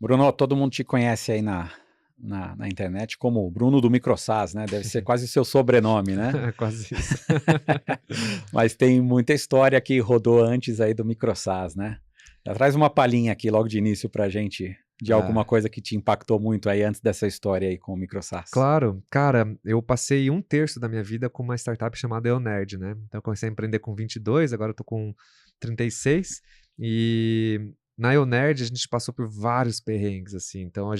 Bruno, todo mundo te conhece aí na internet como Bruno do Microsas, né? Deve ser quase o seu sobrenome, né? É quase isso. Mas tem muita história que rodou antes aí do Microsas, né? Já traz uma palhinha aqui logo de início pra gente de alguma Ah, coisa que te impactou muito aí antes dessa história aí com o Microsas. claro, cara, eu passei 1/3 da minha vida com uma startup chamada EONerd, né? Então eu comecei a empreender com 22, agora eu tô com 36. E na EONerd a gente passou por vários perrengues, assim. Então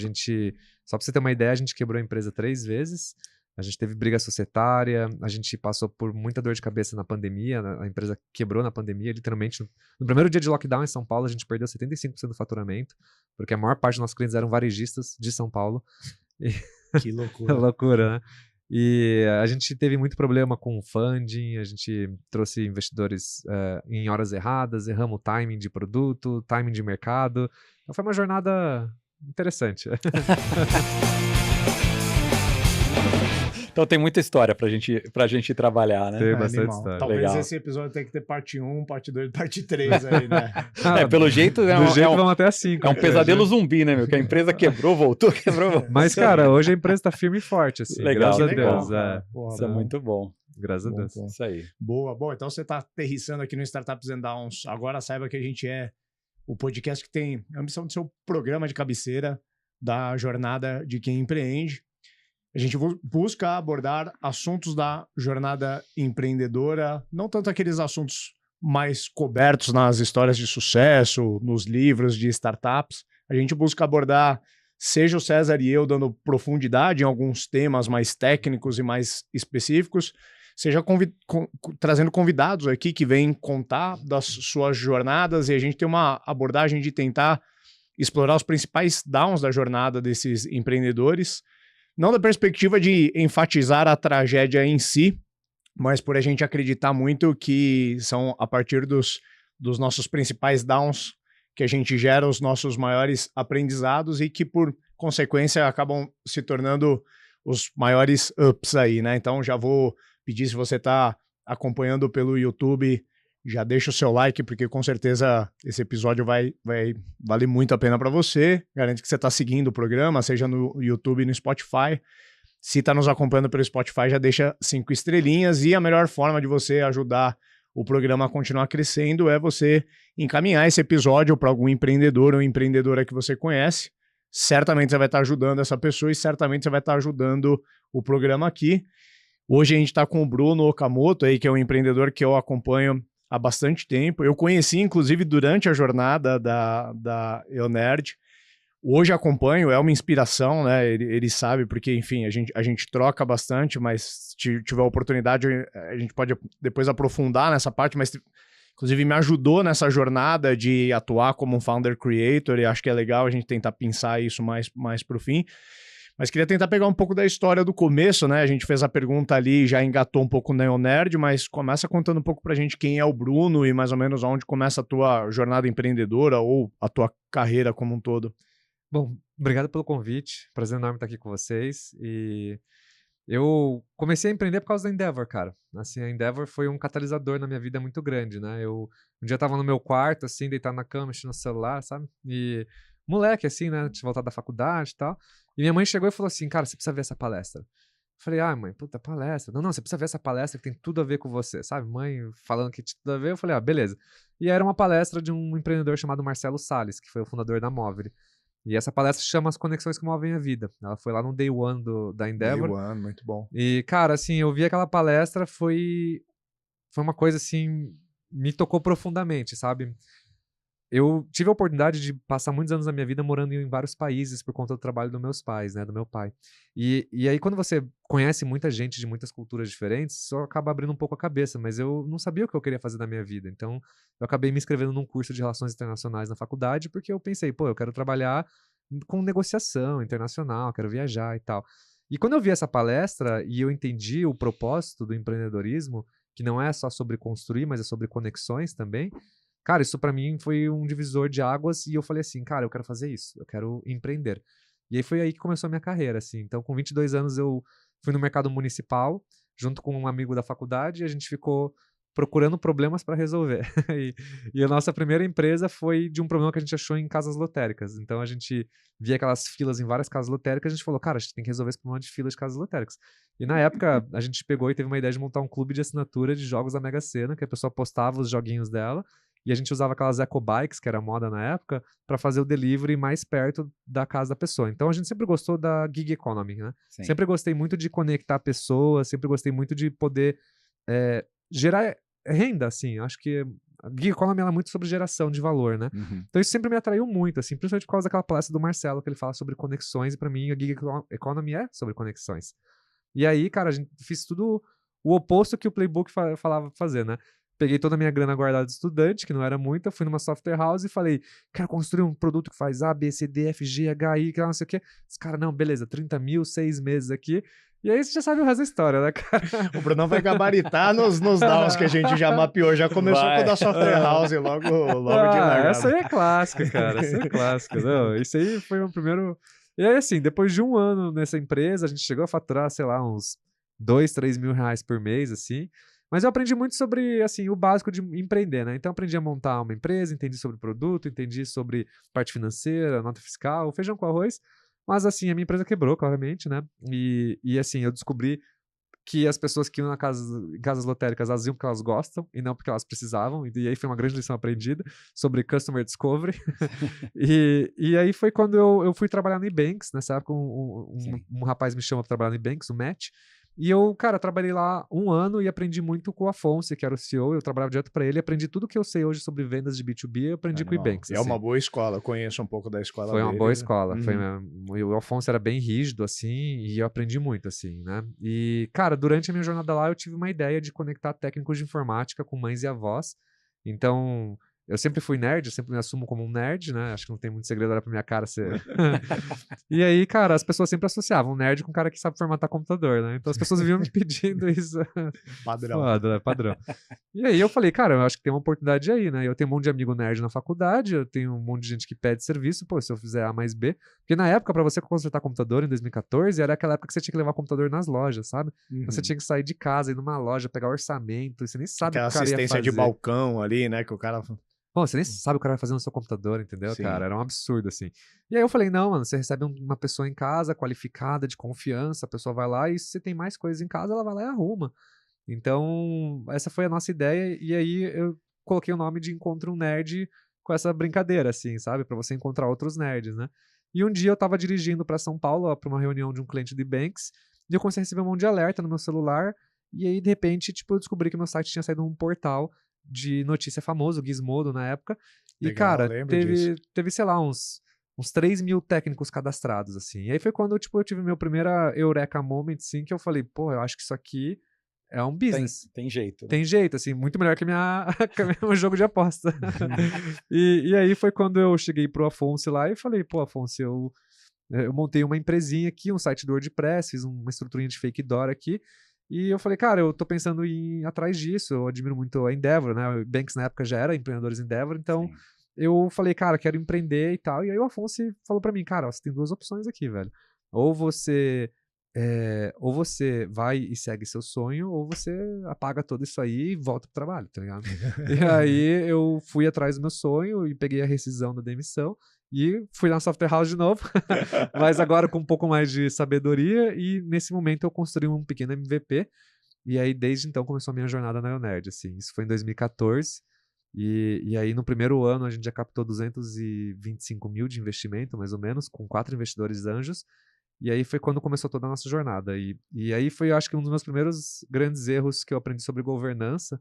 só pra você ter uma ideia, a gente quebrou a empresa 3 vezes. A gente teve briga societária, a gente passou por muita dor de cabeça na pandemia, a empresa quebrou na pandemia, literalmente. No primeiro dia de lockdown em São Paulo, a gente perdeu 75% do faturamento, porque a maior parte dos nossos clientes eram varejistas de São Paulo. E Que loucura. loucura, né? E a gente teve muito problema com funding, a gente trouxe investidores em horas erradas, erramos o timing de produto, timing de mercado. Então foi uma jornada interessante. Então tem muita história pra gente trabalhar, né? Tem bastante Animal. história. Talvez Legal. esse episódio tenha que ter parte 1, parte 2, parte 3 aí, né? Pelo jeito Do jeito vamos até assim. é um pesadelo zumbi, né, meu? Que a empresa quebrou, voltou, quebrou, voltou. Mas, cara, hoje a empresa tá firme e forte, assim. Legal, Graças a legal, Deus. cara. Porra, Isso é bom. muito bom. Graças a Bom, Deus. bom. Isso aí. Boa, bom. Então você está aterrissando aqui no Startups and Downs. Agora saiba que a gente é o podcast que tem a ambição de ser o programa de cabeceira da jornada de quem empreende. A gente busca abordar assuntos da jornada empreendedora, não tanto aqueles assuntos mais cobertos nas histórias de sucesso, nos livros de startups. A gente busca abordar, seja o César e eu dando profundidade em alguns temas mais técnicos e mais específicos, seja trazendo convidados aqui que vêm contar das suas jornadas, e a gente tem uma abordagem de tentar explorar os principais downs da jornada desses empreendedores, não da perspectiva de enfatizar a tragédia em si, mas por a gente acreditar muito que são a partir dos nossos principais downs que a gente gera os nossos maiores aprendizados e que, por consequência, acabam se tornando os maiores ups aí, né? Então já vou pedir, se você está acompanhando pelo YouTube, já deixa o seu like, porque com certeza esse episódio vai valer muito a pena para você. Garante que você está seguindo o programa, seja no YouTube e no Spotify. Se está nos acompanhando pelo Spotify, já deixa 5 estrelinhas. E a melhor forma de você ajudar o programa a continuar crescendo é você encaminhar esse episódio para algum empreendedor ou empreendedora que você conhece. Certamente você vai estar ajudando essa pessoa e certamente você vai estar ajudando o programa aqui. Hoje a gente está com o Bruno Okamoto, aí, que é um empreendedor que eu acompanho há bastante tempo. Eu conheci, inclusive, durante a jornada da EONerd. Hoje acompanho, é uma inspiração, né? Ele sabe, porque, enfim, a gente troca bastante, mas se tiver oportunidade, a gente pode depois aprofundar nessa parte, mas, inclusive, me ajudou nessa jornada de atuar como um founder creator, e acho que é legal a gente tentar pensar isso mais para o fim. Mas queria tentar pegar um pouco da história do começo, né? A gente fez a pergunta ali, já engatou um pouco no EONerd, mas começa contando um pouco pra gente quem é o Bruno e mais ou menos onde começa a tua jornada empreendedora ou a tua carreira como um todo. Bom, obrigado pelo convite. Prazer enorme estar aqui com vocês. E eu comecei a empreender por causa da Endeavor, cara. Assim, a Endeavor foi um catalisador na minha vida muito grande, né? Um dia eu tava no meu quarto, assim, deitado na cama, mexendo no celular, sabe? E moleque, assim, né? Tinha voltado da faculdade e tal. E minha mãe chegou e falou assim, cara, você precisa ver essa palestra. Eu falei, mãe, puta, palestra. Não, você precisa ver essa palestra que tem tudo a ver com você, sabe? Mãe falando que tinha tudo a ver. Eu falei, beleza. E era uma palestra de um empreendedor chamado Marcelo Salles, que foi o fundador da Movile. E essa palestra chama As Conexões que Movem a Vida. Ela foi lá no Day One da Endeavor. Day One, muito bom. E, cara, assim, eu vi aquela palestra, foi uma coisa, assim, me tocou profundamente, sabe? Eu tive a oportunidade de passar muitos anos da minha vida morando em vários países por conta do trabalho dos meus pais, né, do meu pai. E aí, quando você conhece muita gente de muitas culturas diferentes, isso acaba abrindo um pouco a cabeça, mas eu não sabia o que eu queria fazer da minha vida. Então, eu acabei me inscrevendo num curso de Relações Internacionais na faculdade, porque eu pensei, eu quero trabalhar com negociação internacional, quero viajar e tal. E quando eu vi essa palestra e eu entendi o propósito do empreendedorismo, que não é só sobre construir, mas é sobre conexões também, cara, isso pra mim foi um divisor de águas e eu falei assim, cara, eu quero fazer isso, eu quero empreender. E aí foi aí que começou a minha carreira, assim. Então, com 22 anos, eu fui no mercado municipal, junto com um amigo da faculdade, e a gente ficou procurando problemas para resolver. E a nossa primeira empresa foi de um problema que a gente achou em casas lotéricas. Então a gente via aquelas filas em várias casas lotéricas, a gente falou, cara, a gente tem que resolver esse problema de filas de casas lotéricas. E na época a gente pegou e teve uma ideia de montar um clube de assinatura de jogos da Mega Sena, que a pessoa postava os joguinhos dela, e a gente usava aquelas ecobikes, que era moda na época, para fazer o delivery mais perto da casa da pessoa. Então a gente sempre gostou da gig economy, né? Sim. Sempre gostei muito de conectar pessoas, sempre gostei muito de poder gerar renda, assim. Acho que a gig economy ela é muito sobre geração de valor, né? Uhum. Então isso sempre me atraiu muito, assim, principalmente por causa daquela palestra do Marcelo, que ele fala sobre conexões, e pra mim a gig economy é sobre conexões. E aí, cara, a gente fez tudo o oposto que o Playbook falava fazer, né? Peguei toda a minha grana guardada de estudante, que não era muita, fui numa software house e falei, quero construir um produto que faz A, B, C, D, F, G, H, I, que não sei o quê. Os caras, não, beleza, 30 mil, 6 meses aqui. E aí você já sabe o resto da história, né, cara? O Brunão vai gabaritar nos downs que a gente já mapeou. Já começou com o da software house logo de largada. Essa aí é clássica, cara. Essa é clássica. Não, isso aí foi o primeiro... E aí, assim, depois de um ano nessa empresa, a gente chegou a faturar, sei lá, uns 2, 3 mil reais por mês, assim. Mas eu aprendi muito sobre, assim, o básico de empreender, né? Então, eu aprendi a montar uma empresa, entendi sobre produto, entendi sobre parte financeira, nota fiscal, feijão com arroz. Mas, assim, a minha empresa quebrou, claramente, né? E assim, eu descobri que as pessoas que iam em casas lotéricas, elas iam porque elas gostam e não porque elas precisavam. E aí foi uma grande lição aprendida sobre Customer Discovery. e aí foi quando eu fui trabalhar no Ebanks. Nessa época, um rapaz me chamou para trabalhar no Ebanks, o Matt. E eu, cara, trabalhei lá um ano e aprendi muito com o Afonso, que era o CEO. Eu trabalhava direto para ele. Aprendi tudo que eu sei hoje sobre vendas de B2B, eu aprendi com o Ebanks. É uma boa escola, eu conheço um pouco da escola Foi uma dele. boa escola. Uhum. O Afonso era bem rígido, assim, e eu aprendi muito, assim, né? E, cara, durante a minha jornada lá, eu tive uma ideia de conectar técnicos de informática com mães e avós. Então, eu sempre fui nerd, eu sempre me assumo como um nerd, né? Acho que não tem muito segredo olhar pra minha cara. E aí, cara, as pessoas sempre associavam nerd com um cara que sabe formatar computador, né? Então as pessoas vinham me pedindo isso. Padrão. Padrão. E aí eu falei, cara, eu acho que tem uma oportunidade aí, né? Eu tenho um monte de amigo nerd na faculdade, eu tenho um monte de gente que pede serviço, pô, se eu fizer A mais B. Porque na época, pra você consertar computador, em 2014, era aquela época que você tinha que levar computador nas lojas, sabe? Uhum. Você tinha que sair de casa, ir numa loja, pegar orçamento, e você nem sabe aquela o que o cara ia fazer. assistência de balcão ali, né? Que o cara... Pô, você nem sabe o que o cara vai fazer no seu computador, entendeu, Sim. cara? Era um absurdo, assim. E aí eu falei, não, mano, você recebe uma pessoa em casa, qualificada, de confiança, a pessoa vai lá e se você tem mais coisas em casa, ela vai lá e arruma. Então, essa foi a nossa ideia, e aí eu coloquei o nome de Encontro um Nerd com essa brincadeira, assim, sabe? Pra você encontrar outros nerds, né? E um dia eu tava dirigindo pra São Paulo, pra uma reunião de um cliente de Banks, e eu comecei a receber um monte de alerta no meu celular, e aí, de repente, tipo, eu descobri que meu site tinha saído num portal de notícia famoso, Gizmodo, na época. E, Legal, cara, lembro disso. teve, sei lá, uns 3 mil técnicos cadastrados, assim. E aí foi quando, tipo, eu tive meu primeiro Eureka Moment, assim, que eu falei, pô, eu acho que isso aqui é um business. Tem jeito. Né? Tem jeito, assim, muito melhor que meu jogo de aposta. E aí foi quando eu cheguei pro Afonso lá e falei, pô, Afonso, eu montei uma empresinha aqui, um site do WordPress, fiz uma estruturinha de fake door aqui. E eu falei, cara, eu tô pensando em ir atrás disso, eu admiro muito a Endeavor, né? O Banks na época já era empreendedores Endeavor, então Sim. eu falei, cara, quero empreender e tal. E aí o Afonso falou pra mim, cara, você tem 2 opções aqui, velho. Ou você vai e segue seu sonho, ou você apaga tudo isso aí e volta pro trabalho, tá ligado? E aí eu fui atrás do meu sonho e peguei a rescisão da demissão e fui na software house de novo, mas agora com um pouco mais de sabedoria, e nesse momento eu construí um pequeno MVP, e aí desde então começou a minha jornada na IONerd, assim, isso foi em 2014, e aí no primeiro ano a gente já captou 225 mil de investimento, mais ou menos, com 4 investidores anjos, e aí foi quando começou toda a nossa jornada, e aí foi, eu acho que um dos meus primeiros grandes erros que eu aprendi sobre governança,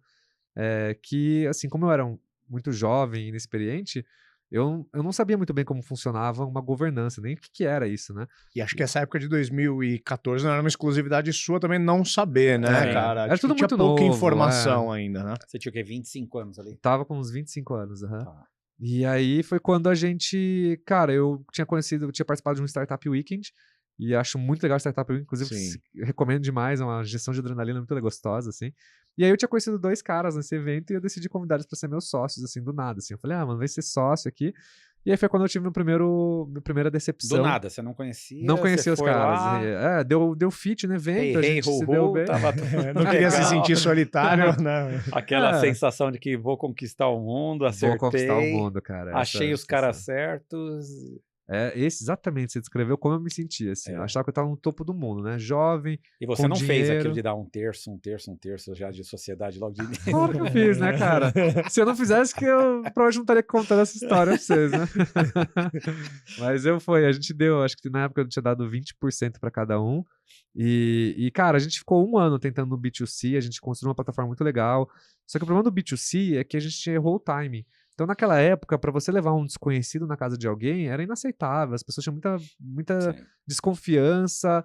que, assim, como eu era muito jovem e inexperiente, eu não sabia muito bem como funcionava uma governança, nem o que era isso, né? E acho que essa época de 2014 não era uma exclusividade sua também não saber, né, cara? Era tudo tinha muito pouca novo, informação ainda, né? Você tinha o quê? 25 anos ali? Tava com uns 25 anos, Tá. E aí foi quando a gente, cara, eu tinha participado de um Startup Weekend, e acho muito legal o Startup Weekend, inclusive recomendo demais, é uma gestão de adrenalina muito gostosa, assim. E aí eu tinha conhecido 2 caras nesse evento e eu decidi convidar eles pra ser meus sócios, assim, do nada, assim. Eu falei, mano, vai ser sócio aqui. E aí foi quando eu tive minha primeira decepção. Do nada, você não conhecia? Não conhecia os caras. Lá, Deu fit no evento, a gente se ho, deu ho, bem. tava Não queria se sentir solitário, né? Aquela sensação de que vou conquistar o mundo, acertei. Vou conquistar o mundo, cara. Achei os caras certos. Exatamente, você descreveu como eu me sentia, assim. Eu achava que eu tava no topo do mundo, né? Jovem, e você com não dinheiro. fez aquilo de dar um terço já de sociedade logo de início. Claro que eu fiz, né, cara? Se eu não fizesse, que eu provavelmente não estaria contando essa história pra vocês, né? Mas a gente deu, acho que na época eu tinha dado 20% pra cada um. E, cara, a gente ficou 1 ano tentando no B2C, a gente construiu uma plataforma muito legal. Só que o problema do B2C é que a gente errou o timing. Então, naquela época, para você levar um desconhecido na casa de alguém, era inaceitável. As pessoas tinham muita desconfiança.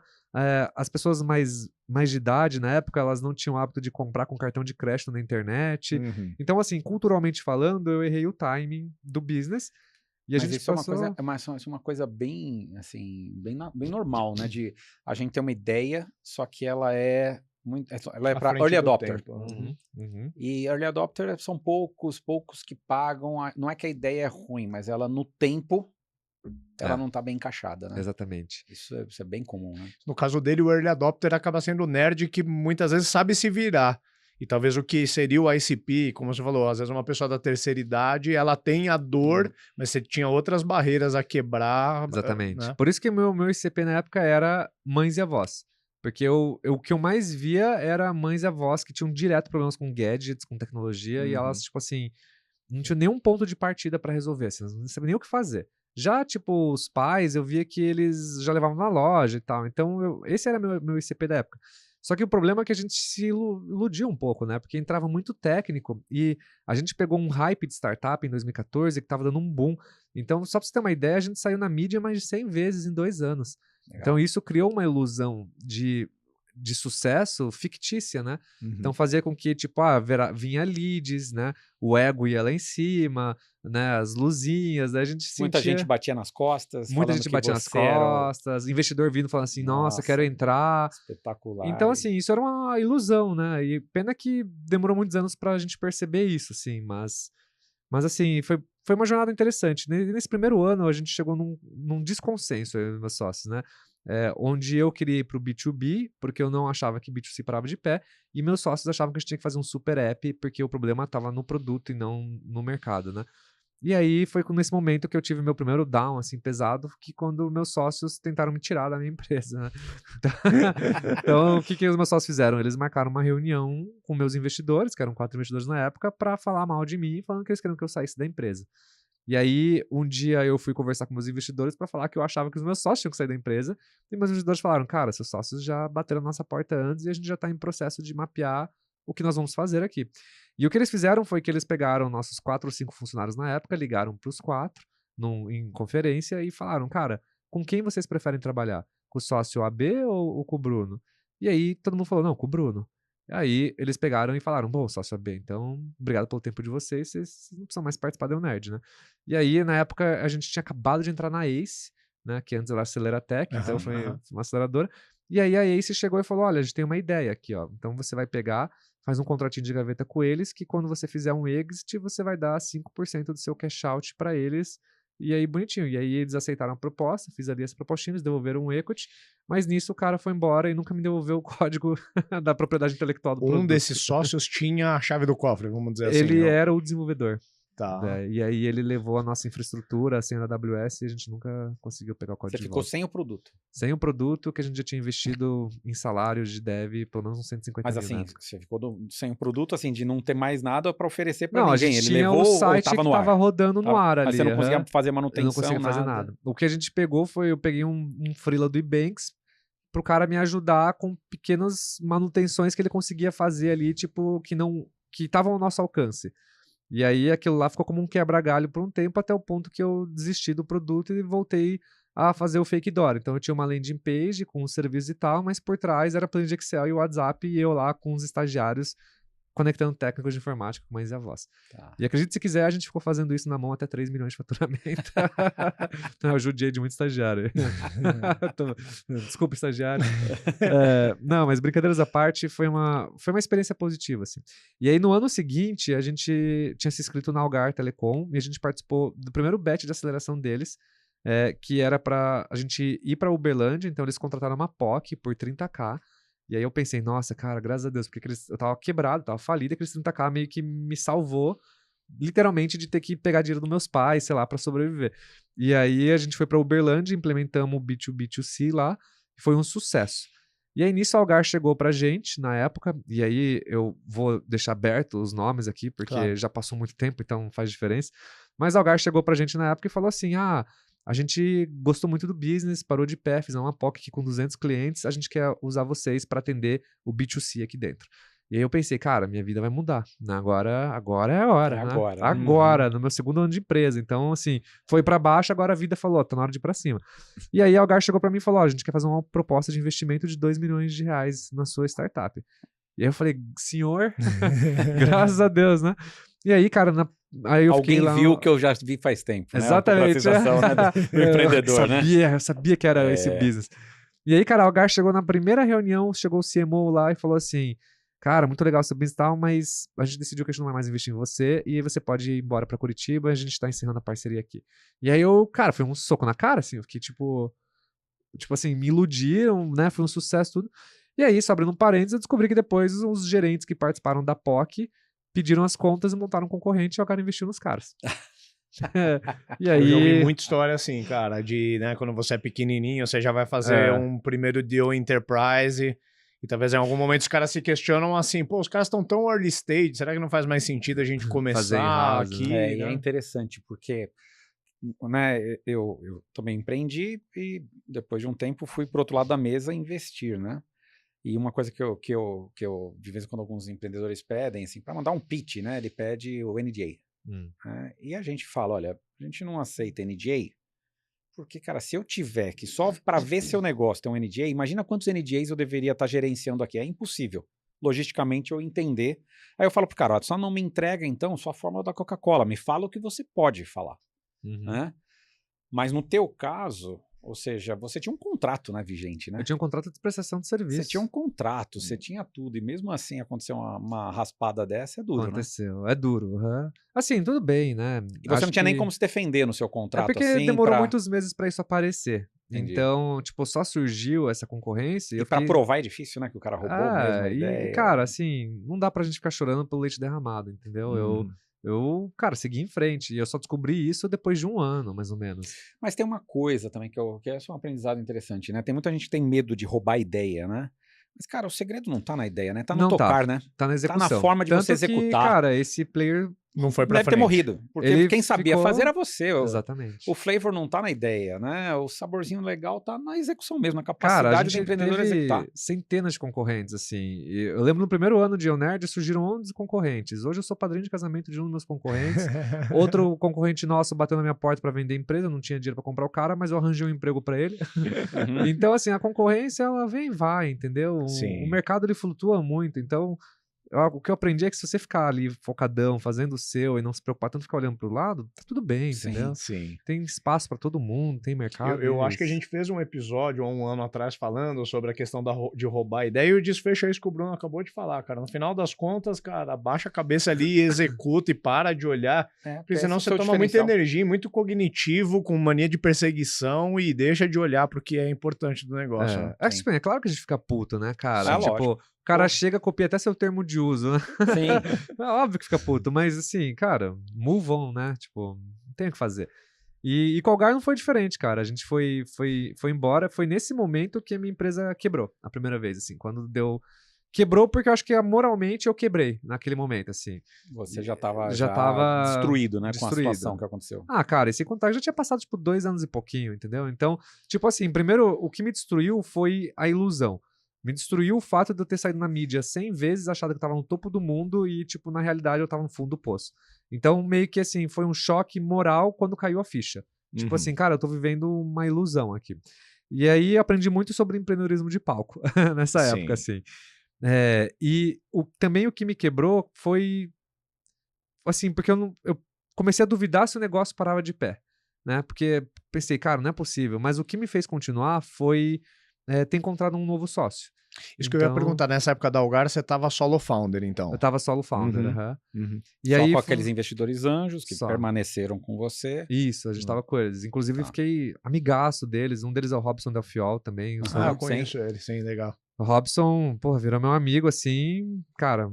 As pessoas mais de idade, na época, elas não tinham o hábito de comprar com cartão de crédito na internet. Uhum. Então, assim, culturalmente falando, eu errei o timing do business. E a Mas gente isso passou... é uma coisa bem, assim, bem normal, né? De a gente ter uma ideia, só que ela é para early adopter. Uhum. E early adopter são poucos que pagam. Não é que a ideia é ruim, mas ela no tempo ela não tá bem encaixada, né? Exatamente. Isso é bem comum, né? No caso dele, o early adopter acaba sendo o nerd que muitas vezes sabe se virar. E talvez o que seria o ICP, como você falou, às vezes uma pessoa da terceira idade, ela tem a dor, mas você tinha outras barreiras a quebrar. Exatamente. Né? Por isso que meu ICP na época era mães e avós. Porque o que eu mais via era mães e avós que tinham direto problemas com gadgets, com tecnologia, e elas, tipo assim, não tinham nenhum ponto de partida para resolver, assim, não sabiam nem o que fazer. Já, tipo, os pais, eu via que eles já levavam na loja e tal. Então, esse era meu ICP da época. Só que o problema é que a gente se iludiu um pouco, né? Porque entrava muito técnico e a gente pegou um hype de startup em 2014 que tava dando um boom. Então, só pra você ter uma ideia, a gente saiu na mídia mais de 100 vezes em 2 anos. Legal. Então, isso criou uma ilusão de sucesso fictícia, né? Então, fazia com que, tipo, vinha leads, né? O ego ia lá em cima, né? As luzinhas, daí a gente sentia... Muita gente batia nas costas. Muita gente batia nas costas, investidor vindo falando assim, nossa, quero entrar. Espetacular. Então, assim, isso era uma ilusão, né? E pena que demorou muitos anos pra gente perceber isso, assim, mas assim, foi uma jornada interessante. Nesse primeiro ano, a gente chegou num desconsenso, eu e meus sócios, né? Onde eu queria ir pro B2B, porque eu não achava que B2C parava de pé, e meus sócios achavam que a gente tinha que fazer um super app, porque o problema estava no produto e não no mercado, né? E aí foi nesse momento que eu tive meu primeiro down, assim, pesado, que quando meus sócios tentaram me tirar da minha empresa, né? Então, o que os meus sócios fizeram? Eles marcaram uma reunião com meus investidores, que eram 4 investidores na época, para falar mal de mim, falando que eles queriam que eu saísse da empresa. E aí, um dia eu fui conversar com meus investidores para falar que eu achava que os meus sócios tinham que sair da empresa, e meus investidores falaram, cara, seus sócios já bateram na nossa porta antes e a gente já está em processo de mapear o que nós vamos fazer aqui. E o que eles fizeram foi que eles pegaram nossos 4 ou 5 funcionários na época, ligaram para os 4 em conferência e falaram, cara, com quem vocês preferem trabalhar? Com o sócio AB ou com o Bruno? E aí todo mundo falou, não, com o Bruno. E aí eles pegaram e falaram, bom, sócio AB, então obrigado pelo tempo de vocês não precisam mais participar do Nerd, né? E aí, na época, a gente tinha acabado de entrar na ACE, né, que antes era Aceleratec, então foi uma aceleradora. E aí a ACE chegou e falou, olha, a gente tem uma ideia aqui, ó, então você vai pegar, faz um contratinho de gaveta com eles, que quando você fizer um exit, você vai dar 5% do seu cash out para eles, e aí bonitinho. E aí eles aceitaram a proposta, fiz ali essa propostinha, eles devolveram um equity, mas nisso o cara foi embora e nunca me devolveu o código da propriedade intelectual do produto. Um desses sócios tinha a chave do cofre, vamos dizer assim. Ele era o desenvolvedor. Tá. E aí ele levou a nossa infraestrutura, a senha da AWS, e a gente nunca conseguiu pegar o código de volta. Você ficou sem o produto. Sem o produto que a gente já tinha investido em salários de dev, pelo menos uns 150 Mas mil. assim, Né? você ficou sem o produto, assim, de não ter mais nada para oferecer para ninguém. A gente ele tinha levou o site ou tava que no ar? tava rodando no ar ali. Mas você não conseguia fazer manutenção, eu não conseguia fazer nada. O que a gente pegou foi, eu peguei um freela do Ebanks pro cara me ajudar com pequenas manutenções que ele conseguia fazer ali, tipo, que estavam ao nosso alcance. E aí aquilo lá ficou como um quebra-galho por um tempo, até o ponto que eu desisti do produto e voltei a fazer o fake door. Então eu tinha uma landing page com os serviços e tal, mas por trás era planilha de Excel e WhatsApp, e eu lá com os estagiários conectando técnicos de informática com mães e avós. Tá. E acredite se quiser, a gente ficou fazendo isso na mão até 3 milhões de faturamento. Então, eu judiei de muito estagiário. Desculpa, estagiário. Não, mas brincadeiras à parte, foi uma experiência positiva, assim. E aí, no ano seguinte, a gente tinha se inscrito na Algar Telecom e a gente participou do primeiro batch de aceleração deles, que era para a gente ir para Uberlândia, então eles contrataram uma POC por 30k. E aí eu pensei, nossa, cara, graças a Deus, porque eu tava quebrado, tava falido, aqueles 30k meio que me salvou, literalmente, de ter que pegar dinheiro dos meus pais, sei lá, pra sobreviver. E aí a gente foi pra Uberlândia, implementamos o B2B2C lá, e foi um sucesso. E aí nisso a Algar chegou pra gente, na época, e aí eu vou deixar aberto os nomes aqui, porque já passou muito tempo, então não faz diferença. Mas a Algar chegou pra gente na época e falou assim, a gente gostou muito do business, parou de pé, fizemos uma POC aqui com 200 clientes, a gente quer usar vocês para atender o B2C aqui dentro. E aí eu pensei, cara, minha vida vai mudar, né? Agora é a hora, né? Agora, no meu segundo ano de empresa. Então, assim, foi para baixo, agora a vida falou, tá na hora de ir para cima. E aí a Algar chegou para mim e falou, a gente quer fazer uma proposta de investimento de 2 milhões de reais na sua startup. E aí eu falei, senhor, graças a Deus, né? E aí, cara, aí eu Alguém lá viu que eu já vi faz tempo. Exatamente. Né? A sensação, né, do empreendedor, eu sabia que era esse business. E aí, cara, o Algar chegou na primeira reunião, chegou o CMO lá e falou assim, cara, muito legal o seu business e tal, mas a gente decidiu que a gente não vai mais investir em você e aí você pode ir embora pra Curitiba, a gente tá encerrando a parceria aqui. E aí cara, foi um soco na cara, assim, eu fiquei tipo assim, me iludiram, né, foi um sucesso tudo. E aí, só abrindo um parênteses, eu descobri que depois os gerentes que participaram da POC pediram as contas e montaram um concorrente e o cara investiu nos caras. E aí... Eu já ouvi muita história assim, cara, de, né, quando você é pequenininho, você já vai fazer um primeiro deal enterprise e talvez em algum momento os caras se questionam assim, pô, os caras estão tão early stage, será que não faz mais sentido a gente começar aqui? Né? Né? É interessante, porque né, eu também empreendi e depois de um tempo fui pro outro lado da mesa investir, né? E uma coisa que eu de vez em quando alguns empreendedores pedem, assim, para mandar um pitch, né? Ele pede o NDA. Né? E a gente fala, olha, a gente não aceita NDA, porque, cara, se eu tiver que só para ver seu negócio ter um NDA, imagina quantos NDAs eu deveria estar gerenciando aqui. É impossível, logisticamente, eu entender. Aí eu falo pro cara, só não me entrega, então, sua fórmula da Coca-Cola, me fala o que você pode falar. Né? Mas no teu caso... Ou seja, você tinha um contrato, né, vigente, né? Eu tinha um contrato de prestação de serviço. Você tinha um contrato, você tinha tudo. E mesmo assim, acontecer uma raspada dessa, é duro, Aconteceu, né? É duro. Assim, tudo bem, né? E você não tinha nem como se defender no seu contrato, porque assim, demorou muitos meses pra isso aparecer. Entendi. Então, tipo, só surgiu essa concorrência. E pra provar é difícil, né, que o cara roubou mesmo a ideia. E, cara, assim, não dá pra gente ficar chorando pelo leite derramado, entendeu? Eu, cara, segui em frente. E eu só descobri isso depois de um ano, mais ou menos. Mas tem uma coisa também que é só um aprendizado interessante, né? Tem muita gente que tem medo de roubar ideia, né? Mas, cara, o segredo não tá na ideia, né? Tá no tocar, né? Tá na execução. Tá na forma de Tanto você executar. Que, cara, esse player não foi pra deve frente. ter morrido. Porque Ele quem sabia fazer era você. Exatamente. O flavor não tá na ideia, né? O saborzinho legal tá na execução mesmo, na capacidade do empreendedor executar. Centenas de concorrentes, assim. Eu lembro no primeiro ano de Eonerd surgiram 11 concorrentes. Hoje eu sou padrinho de casamento de um dos meus concorrentes. Outro concorrente nosso bateu na minha porta para vender empresa, eu não tinha dinheiro para comprar o cara, mas eu arranjei um emprego para ele. Então, assim, a concorrência, ela vem e vai, entendeu? O mercado, ele flutua muito, então... O que eu aprendi é que se você ficar ali focadão, fazendo o seu e não se preocupar tanto ficar olhando pro lado, tá tudo bem, entendeu? Sim. Tem espaço pra todo mundo, tem mercado. Eu acho que a gente fez um episódio há um ano atrás falando sobre a questão de roubar a ideia e o desfecho é isso que o Bruno acabou de falar, cara. No final das contas, cara, abaixa a cabeça ali, executa e para de olhar, porque senão você toma muita energia, muito cognitivo, com mania de perseguição e deixa de olhar pro que é importante do negócio. Né? É claro que a gente fica puto, né, cara? Tipo... O cara chega, copia até seu termo de uso, né? Sim. É óbvio que fica puto, mas assim, cara, move on, né? Tipo, não tem o que fazer. E com o Algar não foi diferente, cara. A gente foi embora. Foi nesse momento que a minha empresa quebrou, a primeira vez, assim. Quando deu... Quebrou porque eu acho que moralmente eu quebrei naquele momento, assim. Você já tava destruído, né? Com a situação que aconteceu. Cara, e sem contar que já tinha passado, tipo, 2 anos e pouquinho, entendeu? Então, tipo assim, primeiro, o que me destruiu foi a ilusão. Me destruiu o fato de eu ter saído na mídia 100 vezes, achado que eu tava no topo do mundo e, tipo, na realidade eu tava no fundo do poço. Então, meio que assim, foi um choque moral quando caiu a ficha. Tipo assim, cara, eu tô vivendo uma ilusão aqui. E aí aprendi muito sobre empreendedorismo de palco nessa época, assim. E também o que me quebrou foi, assim, porque eu comecei a duvidar se o negócio parava de pé, né? Porque pensei, cara, não é possível. Mas o que me fez continuar foi ter encontrado um novo sócio. Isso que eu ia perguntar, nessa época da Algar, você tava solo founder, então? Eu tava solo founder, E Só aí com aqueles investidores anjos que Só. permaneceram com você. Isso, a gente tava com eles. Inclusive, fiquei amigaço deles. Um deles é o Robson Del Fiol também. Eu conheço ele, sim, legal. O Robson, porra, virou meu amigo, assim, cara,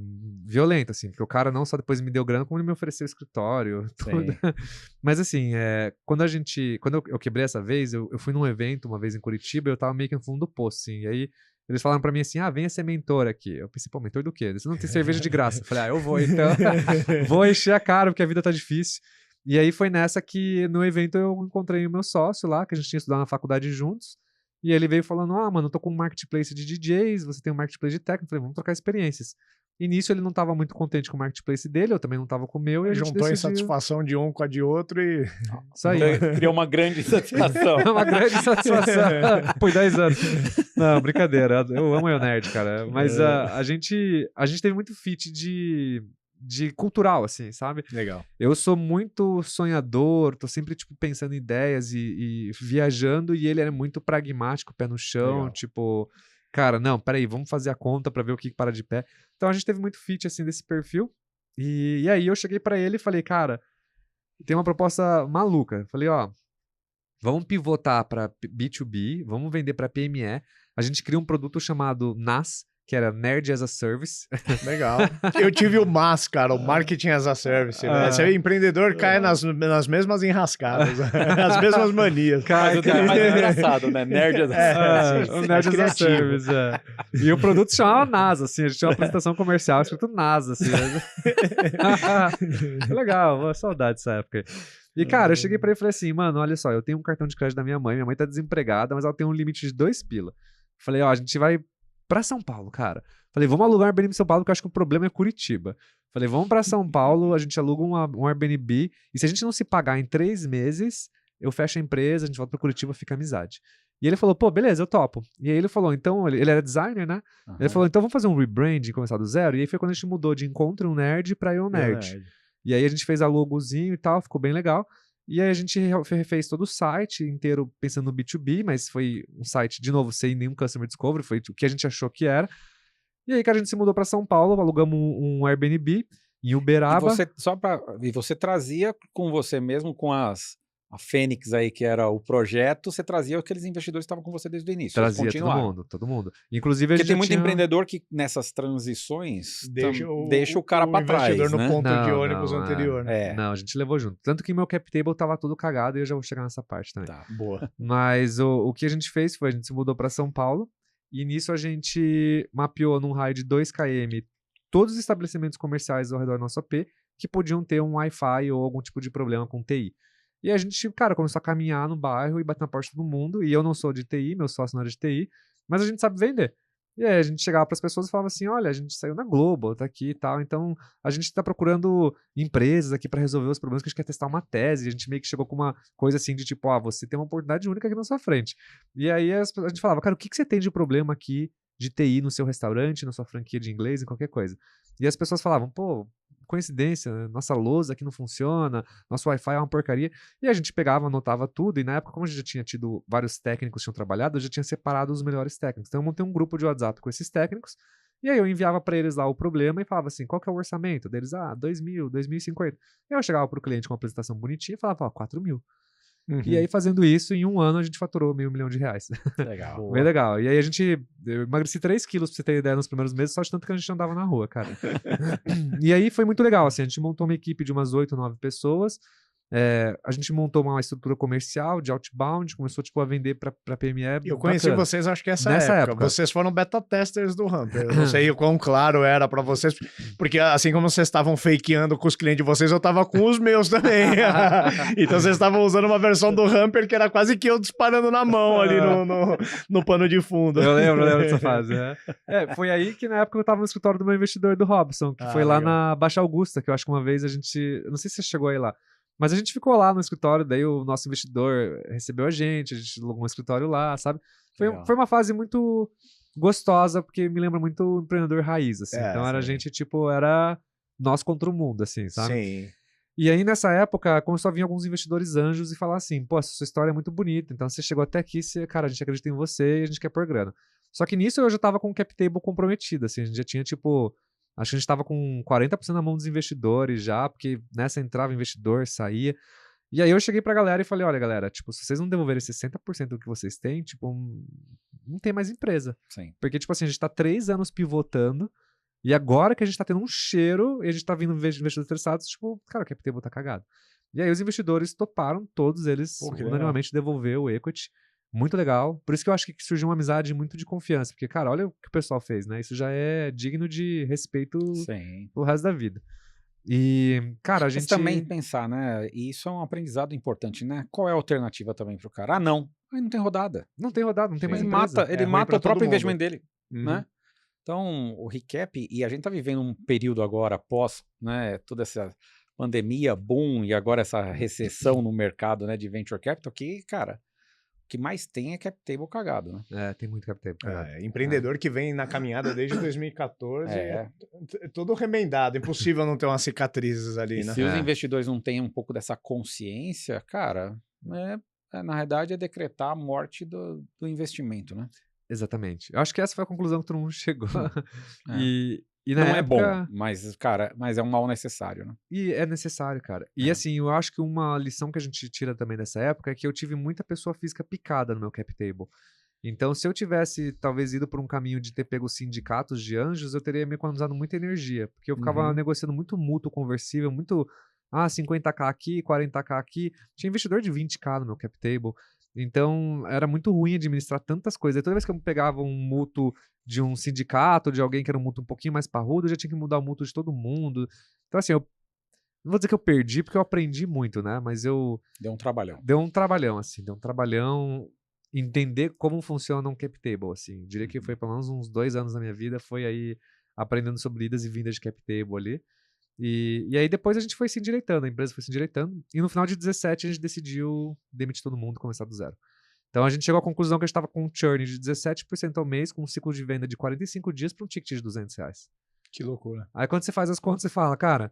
violento, assim, porque o cara não só depois me deu grana, como ele me ofereceu escritório, tudo. Mas, assim, quando eu quebrei essa vez, eu fui num evento uma vez em Curitiba, eu tava meio que no fundo do poço, assim, e aí eles falaram pra mim assim, venha ser mentor aqui. Eu pensei, pô, mentor do quê? Você não tem cerveja de graça. Eu falei, eu vou, então, vou encher a cara, porque a vida tá difícil. E aí foi nessa que, no evento, eu encontrei o meu sócio lá, que a gente tinha estudado na faculdade juntos. E ele veio falando, mano, eu tô com um marketplace de DJs, você tem um marketplace de técnico. Eu falei, vamos trocar experiências. E nisso ele não tava muito contente com o marketplace dele, eu também não tava com o meu. E a gente juntou a decidiu... insatisfação de um com a de outro e... Isso aí. Criou uma grande satisfação. Uma grande satisfação. Por 10 anos. Não, brincadeira. Eu amo o nerd, cara. Mas a gente teve muito fit de cultural, assim, sabe? Legal. Eu sou muito sonhador, tô sempre, tipo, pensando em ideias e viajando, e ele era muito pragmático, pé no chão, Legal. tipo, cara, não, peraí, vamos fazer a conta pra ver o que para de pé. Então a gente teve muito fit, assim, desse perfil, e aí eu cheguei pra ele e falei, cara, tem uma proposta maluca. Falei, vamos pivotar pra B2B, vamos vender pra PME, a gente cria um produto chamado NAS, que era Nerd as a Service. Legal. Eu tive o MAS, cara, o Marketing as a Service. Né? Você é empreendedor, cai nas mesmas enrascadas, as mesmas manias. Mas o que é mais engraçado, né? Nerd as a Service. O Nerd as a Service, E o produto se chamava NASA, assim, a gente tinha uma apresentação comercial escrito NASA, assim. Legal, saudade dessa época. E, cara, eu cheguei pra ele e falei assim, mano, olha só, eu tenho um cartão de crédito da minha mãe tá desempregada, mas ela tem um limite de 2 pila. Falei, a gente vai pra São Paulo, cara. Falei, vamos alugar um Airbnb em São Paulo, porque eu acho que o problema é Curitiba. Falei, vamos pra São Paulo, a gente aluga um Airbnb, e se a gente não se pagar em 3 meses, eu fecho a empresa, a gente volta pra Curitiba, fica amizade. E ele falou, pô, beleza, eu topo. E aí ele falou, então, ele era designer, né? Ele falou, então vamos fazer um rebranding, começar do zero? E aí foi quando a gente mudou de Encontre um Nerd pra Eu Nerd. E aí a gente fez a logozinho e tal, ficou bem legal. E aí a gente refez todo o site inteiro pensando no B2B, mas foi um site, de novo, sem nenhum Customer Discovery, foi o que a gente achou que era. E aí que a gente se mudou para São Paulo, alugamos um Airbnb em Uberaba. E você trazia com você mesmo, com a Fênix aí, que era o projeto, você trazia aqueles investidores que estavam com você desde o início. Trazia todo mundo. Inclusive, porque tem muito empreendedor que nessas transições deixa o cara para trás, investidor né? no ponto de ônibus anterior. Né? Não, a gente levou junto. Tanto que meu cap table tava todo cagado e eu já vou chegar nessa parte também. Tá, boa. Mas o que a gente fez foi, a gente se mudou para São Paulo e nisso a gente mapeou num raio de 2 km todos os estabelecimentos comerciais ao redor do nosso AP que podiam ter um Wi-Fi ou algum tipo de problema com TI. E a gente, cara, começou a caminhar no bairro e bater na porta de todo mundo. E eu não sou de TI, meu sócio não era de TI, mas a gente sabe vender. E aí a gente chegava para as pessoas e falava assim, olha, a gente saiu na Globo, tá aqui e tal, então a gente tá procurando empresas aqui para resolver os problemas, que a gente quer testar uma tese. A gente meio que chegou com uma coisa assim de tipo, você tem uma oportunidade única aqui na sua frente. E aí a gente falava, cara, o que você tem de problema aqui de TI no seu restaurante, na sua franquia de inglês, em qualquer coisa? E as pessoas falavam, pô, coincidência, né? Nossa lousa aqui não funciona, nosso Wi-Fi é uma porcaria. E a gente pegava, anotava tudo, e na época, como a gente já tinha tido vários técnicos que tinham trabalhado, eu já tinha separado os melhores técnicos. Então eu montei um grupo de WhatsApp com esses técnicos, e aí eu enviava para eles lá o problema e falava assim, qual que é o orçamento deles? 2.000, 2.050. E eu chegava pro cliente com uma apresentação bonitinha e falava, 4.000. E aí, fazendo isso, em um ano, a gente faturou R$500 mil. Legal. Bem legal. E aí, eu emagreci 3 quilos, pra você ter ideia, nos primeiros meses, só de tanto que a gente andava na rua, cara. E aí, foi muito legal, assim, a gente montou uma equipe de umas 8, 9 pessoas, a gente montou uma estrutura comercial de outbound, começou, tipo, a vender pra PME. Eu conheci vocês, acho que nessa época. Vocês foram beta testers do Hunter. Eu não sei o quão claro era pra vocês, porque assim como vocês estavam fakeando com os clientes de vocês, eu tava com os meus também. Então vocês estavam usando uma versão do Humper que era quase que eu disparando na mão ali no pano de fundo. Eu lembro dessa fase, né? Foi aí que na época eu tava no escritório do meu investidor, do Robson, que foi lá na Baixa Augusta, que eu acho que uma vez a gente... Eu não sei se você chegou aí lá. Mas a gente ficou lá no escritório, daí o nosso investidor recebeu a gente alugou um escritório lá, sabe? Foi uma fase muito gostosa, porque me lembra muito o empreendedor raiz, assim. Então era sim. gente, tipo, era nós contra o mundo, assim, sabe? Sim. E aí, nessa época, começou a vir alguns investidores anjos e falar assim, pô, essa sua história é muito bonita, então você chegou até aqui, cara, a gente acredita em você e a gente quer pôr grana. Só que nisso eu já tava com o cap table comprometido, assim, a gente já tinha, tipo, acho que a gente tava com 40% na mão dos investidores já, porque nessa entrava investidor, saía. E aí eu cheguei pra galera e falei, olha, galera, tipo, se vocês não devolverem 60% do que vocês têm, tipo, não tem mais empresa. Sim. Porque, tipo assim, a gente tá 3 anos pivotando, e agora que a gente tá tendo um cheiro, e a gente tá vindo investidores interessados, tipo, cara, o cap table tá cagado. E aí os investidores toparam, todos eles, Pô, que unanimamente devolver o equity. Muito legal. Por isso que eu acho que surgiu uma amizade muito de confiança. Porque, cara, olha o que o pessoal fez, né? Isso já é digno de respeito Sim. pro resto da vida. E, cara, a gente... Mas também pensar, né? E isso é um aprendizado importante, né? Qual é a alternativa também pro cara? Ah, não. Aí não tem rodada. Não tem rodada, não tem mais Ele empresa. mata, ele ruim mata pra o próprio todo mundo. investimento dele, Uhum. né? Então, o recap, e a gente tá vivendo um período agora pós, né, toda essa pandemia, boom, e agora essa recessão no mercado, né, de venture capital, que, cara, o que mais tem é cap table cagado, né? É, tem muito cap table. Empreendedor que vem na caminhada desde 2014 É. é todo remendado. Impossível não ter umas cicatrizes ali, E né? se os investidores não têm um pouco dessa consciência, cara, na realidade é decretar a morte do investimento, né? Exatamente. Eu acho que essa foi a conclusão que todo mundo chegou. É. E na Não é bom, época... mas, cara, é um mal necessário, né? E é necessário, cara. E É. assim, eu acho que uma lição que a gente tira também dessa época é que eu tive muita pessoa física picada no meu cap table. Então, se eu tivesse, talvez, ido por um caminho de ter pego sindicatos de anjos, eu teria me economizado muita energia. Porque eu ficava Uhum. negociando muito mútuo conversível, muito... 50k aqui, 40k aqui. Tinha investidor de 20k no meu cap table. Então, era muito ruim administrar tantas coisas. E toda vez que eu pegava um mútuo de um sindicato, de alguém que era um mútuo um pouquinho mais parrudo, eu já tinha que mudar o mútuo de todo mundo. Então, assim, eu não vou dizer que eu perdi, porque eu aprendi muito, né? Mas eu... Deu um trabalhão. Deu um trabalhão, assim. Deu um trabalhão entender como funciona um cap table, assim. Diria que foi pelo menos uns 2 anos da minha vida, foi aí aprendendo sobre idas e vindas de cap table ali. E aí depois a gente foi se endireitando, a empresa foi se endireitando, e no final de 17 a gente decidiu demitir todo mundo e começar do zero. Então a gente chegou à conclusão que a gente estava com um churn de 17% ao mês, com um ciclo de venda de 45 dias para um ticket de R$200. Que loucura. Aí quando você faz as contas, você fala, cara,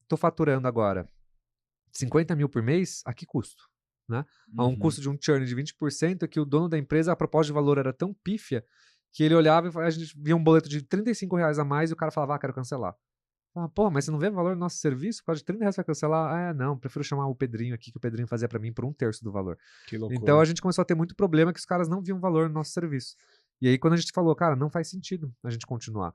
tô faturando agora 50 mil por mês, a que custo? Né? A um custo de um churn de 20%, que o dono da empresa, a proposta de valor era tão pífia, que ele olhava e a gente via um boleto de R$35 a mais e o cara falava, quero cancelar. Pô, mas você não vê o valor do nosso serviço? Por causa de R$30 vai cancelar? Não, prefiro chamar o Pedrinho aqui, que o Pedrinho fazia pra mim por 1/3 do valor. Que loucura. Então a gente começou a ter muito problema que os caras não viam valor no nosso serviço. E aí quando a gente falou, cara, não faz sentido a gente continuar.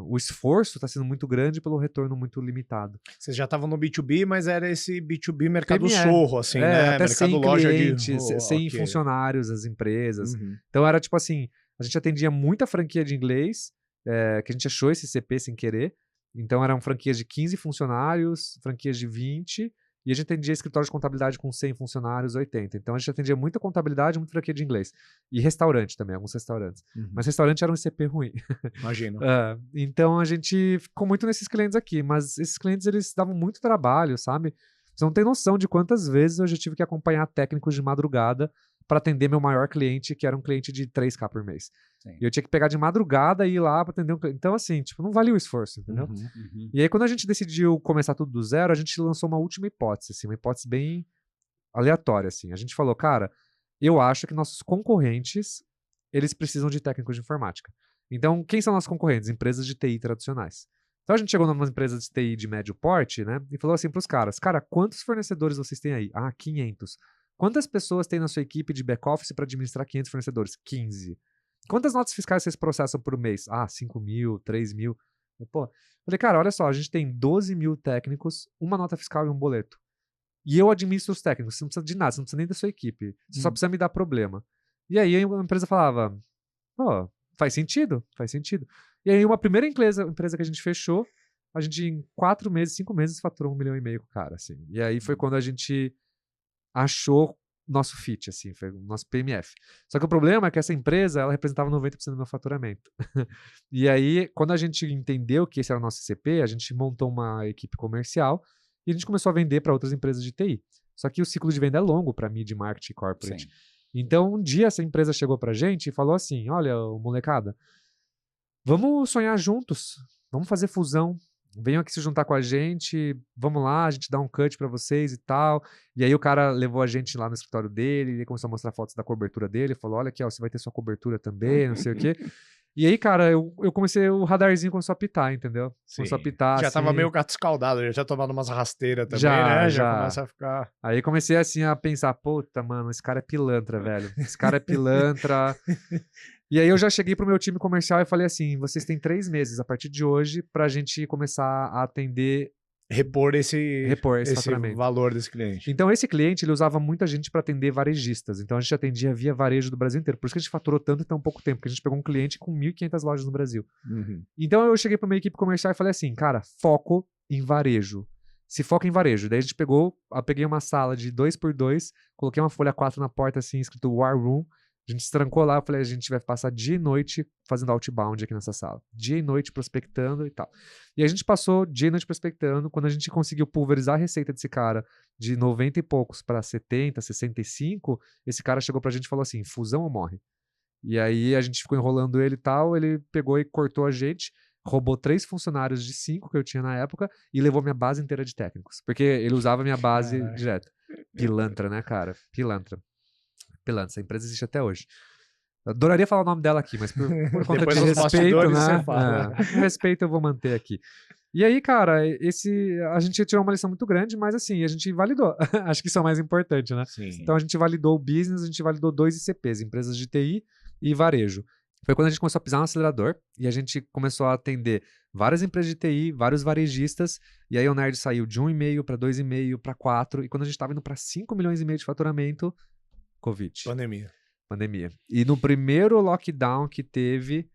O esforço tá sendo muito grande pelo retorno muito limitado. Vocês já estavam no B2B, mas era esse B2B mercado PME. sorro, assim, né? Até Mercado sem loja clientes, de... sem ok. funcionários, as empresas. Uhum. Então era tipo assim, a gente atendia muita franquia de inglês, que a gente achou esse CP sem querer. Então eram franquias de 15 funcionários, franquias de 20, e a gente atendia escritório de contabilidade com 100 funcionários, 80. Então a gente atendia muita contabilidade, muita franquia de inglês. E restaurante também, alguns restaurantes. Uhum. Mas restaurante era um CP ruim. Imagino. Então a gente ficou muito nesses clientes aqui, mas esses clientes eles davam muito trabalho, sabe? Você não tem noção de quantas vezes eu já tive que acompanhar técnicos de madrugada para atender meu maior cliente, que era um cliente de 3k por mês. Sim. E eu tinha que pegar de madrugada e ir lá para atender um cliente. Então, assim, tipo, não valia o esforço, entendeu? Uhum. E aí, quando a gente decidiu começar tudo do zero, a gente lançou uma última hipótese, assim, uma hipótese bem aleatória, assim. A gente falou, cara, eu acho que nossos concorrentes, eles precisam de técnicos de informática. Então, quem são nossos concorrentes? Empresas de TI tradicionais. Então, a gente chegou numa empresa de TI de médio porte, né, e falou assim pros caras, cara, quantos fornecedores vocês têm aí? 500. Quantas pessoas tem na sua equipe de back-office para administrar 500 fornecedores? 15. Quantas notas fiscais vocês processam por mês? 5 mil, 3 mil. Pô, falei, cara, olha só, a gente tem 12 mil técnicos, uma nota fiscal e um boleto. E eu administro os técnicos, você não precisa de nada, você não precisa nem da sua equipe. Você só precisa me dar problema. E aí a empresa falava, faz sentido, faz sentido. E aí uma primeira empresa que a gente fechou, a gente em 4 meses, 5 meses faturou 1,5 milhão com o cara, assim. E aí foi quando a gente achou nosso fit, assim, foi o nosso PMF. Só que o problema é que essa empresa, ela representava 90% do meu faturamento. E aí, quando a gente entendeu que esse era o nosso CP, a gente montou uma equipe comercial e a gente começou a vender para outras empresas de TI. Só que o ciclo de venda é longo para mid marketing corporate. Sim. Então, um dia essa empresa chegou pra gente e falou assim, olha, molecada, vamos sonhar juntos, vamos fazer fusão, venham aqui se juntar com a gente, vamos lá, a gente dá um cut pra vocês e tal. E aí o cara levou a gente lá no escritório dele, ele começou a mostrar fotos da cobertura dele, falou, olha aqui, ó, você vai ter sua cobertura também, não sei o quê. E aí, cara, eu comecei, o radarzinho começou a pitar, entendeu? Começou a pitar, Já assim, tava meio gato escaldado, já tinha tomado umas rasteiras também, Já, né? já. Começa a ficar... Aí comecei assim a pensar, puta, mano, esse cara é pilantra, velho. Esse cara é pilantra. E aí eu já cheguei pro meu time comercial e falei assim, vocês têm 3 meses a partir de hoje pra gente começar a atender, Repor esse faturamento. valor desse cliente. Então esse cliente, ele usava muita gente para atender varejistas. Então a gente atendia via varejo do Brasil inteiro. Por isso que a gente faturou tanto em tão pouco tempo, porque a gente pegou um cliente com 1.500 lojas no Brasil. Então eu cheguei para minha equipe comercial e falei assim, cara, foco em varejo. Se foca em varejo. Daí a gente peguei uma sala de 2x2, coloquei uma folha 4 na porta assim, escrito War Room. A gente se trancou lá, eu falei, a gente vai passar dia e noite fazendo outbound aqui nessa sala. Dia e noite prospectando e tal. E a gente passou dia e noite prospectando. Quando a gente conseguiu pulverizar a receita desse cara de 90 e poucos para 70, 65, esse cara chegou pra gente e falou assim, fusão ou morre? E aí a gente ficou enrolando ele e tal, ele pegou e cortou a gente, roubou 3 funcionários de 5 que eu tinha na época e levou minha base inteira de técnicos. Porque ele usava minha base direto. Pilantra, né, cara? Pilantra. Essa empresa existe até hoje. Eu adoraria falar o nome dela aqui, mas por conta Depois de dos respeito, bastidores né? você fala. Por respeito eu vou manter aqui. E aí, cara, a gente tirou uma lição muito grande, mas assim, a gente validou. Acho que isso é o mais importante, né? Sim. Então a gente validou o business, a gente validou 2 ICPs, empresas de TI e varejo. Foi quando a gente começou a pisar no acelerador e a gente começou a atender várias empresas de TI, vários varejistas, e aí o Nerd saiu de 1,5 para 2,5 para 4, e quando a gente estava indo para 5 milhões e meio de faturamento, Covid. Pandemia. E no primeiro lockdown que teve,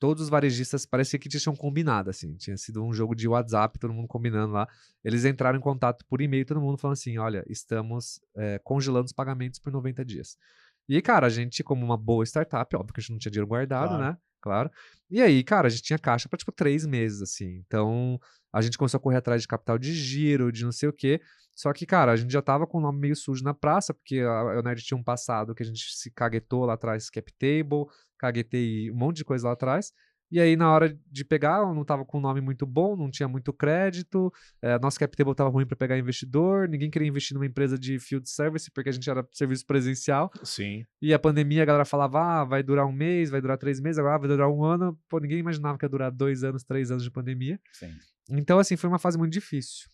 todos os varejistas parecia que tinham combinado, assim. Tinha sido um jogo de WhatsApp, todo mundo combinando lá. Eles entraram em contato por e-mail, todo mundo falando assim, olha, estamos congelando os pagamentos por 90 dias. E, cara, a gente, como uma boa startup, óbvio que a gente não tinha dinheiro guardado, né? Claro. E aí, cara, a gente tinha caixa pra, 3 meses, assim. Então, a gente começou a correr atrás de capital de giro, de não sei o quê. Só que, cara, a gente já tava com o nome meio sujo na praça, porque a Nerd tinha um passado que a gente se caguetou lá atrás, cap table, caguetei um monte de coisa lá atrás. E aí, na hora de pegar, eu não tava com um nome muito bom, não tinha muito crédito, nosso cap table tava ruim para pegar investidor, ninguém queria investir numa empresa de field service, porque a gente era serviço presencial. Sim. E a pandemia, a galera falava, vai durar 1 mês, vai durar 3 meses, agora vai durar 1 ano. Pô, ninguém imaginava que ia durar 2 anos, 3 anos de pandemia. Sim. Então, assim, foi uma fase muito difícil.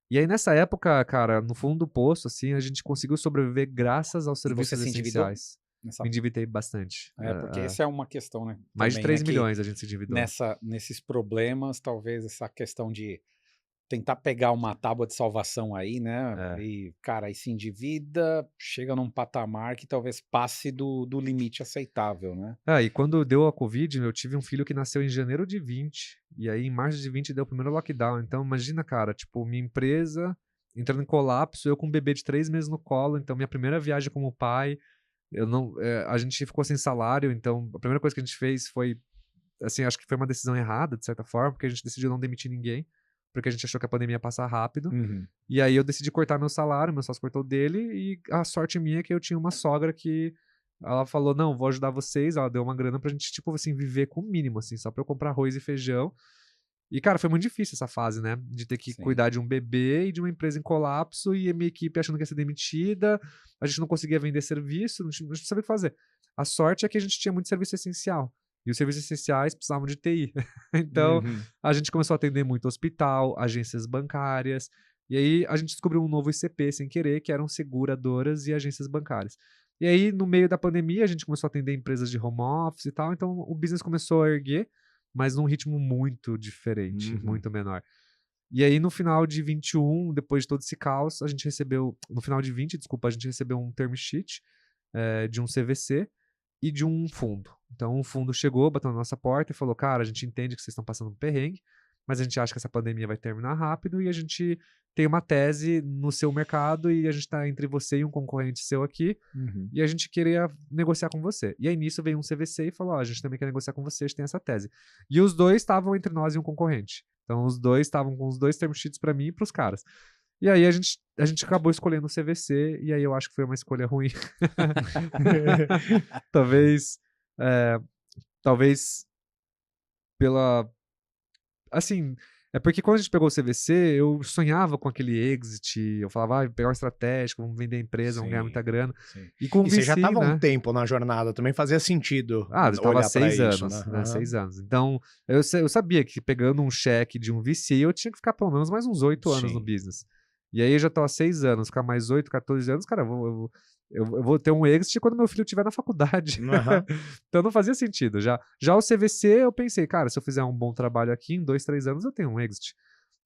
E aí, nessa época, cara, no fundo do poço, assim, a gente conseguiu sobreviver graças aos serviços essenciais. Me endividei bastante. Porque essa é uma questão, né? Mais também, de 3 né, milhões a gente se endividou. Nesses problemas, talvez essa questão de tentar pegar uma tábua de salvação aí, né? E, cara, aí se endivida, chega num patamar que talvez passe do limite aceitável, né? E quando deu a Covid, eu tive um filho que nasceu em janeiro de 20, e aí em março de 20 deu o primeiro lockdown. Então, imagina, cara, tipo, minha empresa entrando em colapso, eu com um bebê de 3 meses no colo, então minha primeira viagem como pai, a gente ficou sem salário, então a primeira coisa que a gente fez foi, assim, acho que foi uma decisão errada, de certa forma, porque a gente decidiu não demitir ninguém, porque a gente achou que a pandemia ia passar rápido. E aí eu decidi cortar meu salário, meu sócio cortou dele, e a sorte minha é que eu tinha uma sogra que ela falou, não, vou ajudar vocês, ela deu uma grana pra gente, tipo assim, viver com o mínimo, assim, só pra eu comprar arroz e feijão. E, cara, foi muito difícil essa fase, né? De ter que cuidar de um bebê e de uma empresa em colapso, e a minha equipe achando que ia ser demitida, a gente não conseguia vender serviço, não sabia o que fazer. A sorte é que a gente tinha muito serviço essencial. E os serviços essenciais precisavam de TI. Então, a gente começou a atender muito hospital, agências bancárias, e aí a gente descobriu um novo ICP sem querer, que eram seguradoras e agências bancárias. E aí, no meio da pandemia, a gente começou a atender empresas de home office e tal, então o business começou a erguer, mas num ritmo muito diferente, muito menor. E aí, no final de 21, depois de todo esse caos, a gente recebeu... No final de 20, desculpa, a gente recebeu um term sheet de um CVC e de um fundo. Então, um fundo chegou, bateu na nossa porta e falou, cara, a gente entende que vocês estão passando um perrengue, mas a gente acha que essa pandemia vai terminar rápido e a gente tem uma tese no seu mercado e a gente está entre você e um concorrente seu aqui e a gente queria negociar com você. E aí nisso veio um CVC e falou, a gente também quer negociar com você, a gente tem essa tese. E os dois estavam entre nós e um concorrente. Então os dois estavam com os 2 term sheets para mim e para os caras. E aí a gente acabou escolhendo o CVC, e aí eu acho que foi uma escolha ruim. Talvez, é, talvez pela... Assim, é porque quando a gente pegou o CVC, eu sonhava com aquele exit, eu falava, pegar uma estratégia, vamos vender a empresa, vamos ganhar muita grana. Sim. E com o E você já VC, estava há um né? tempo na jornada, também fazia sentido Eu estava há olhar para 6 isso, anos, né? né? 6 anos. Então, eu sabia que pegando um cheque de um VC, eu tinha que ficar pelo menos mais uns 8 anos no Sim. business. E aí eu já tô há 6 anos, ficar mais 8, 14 anos, cara, eu vou ter um exit quando meu filho estiver na faculdade. Aham. Então não fazia sentido. Já o CVC, eu pensei, cara, se eu fizer um bom trabalho aqui, em 2, 3 anos eu tenho um exit.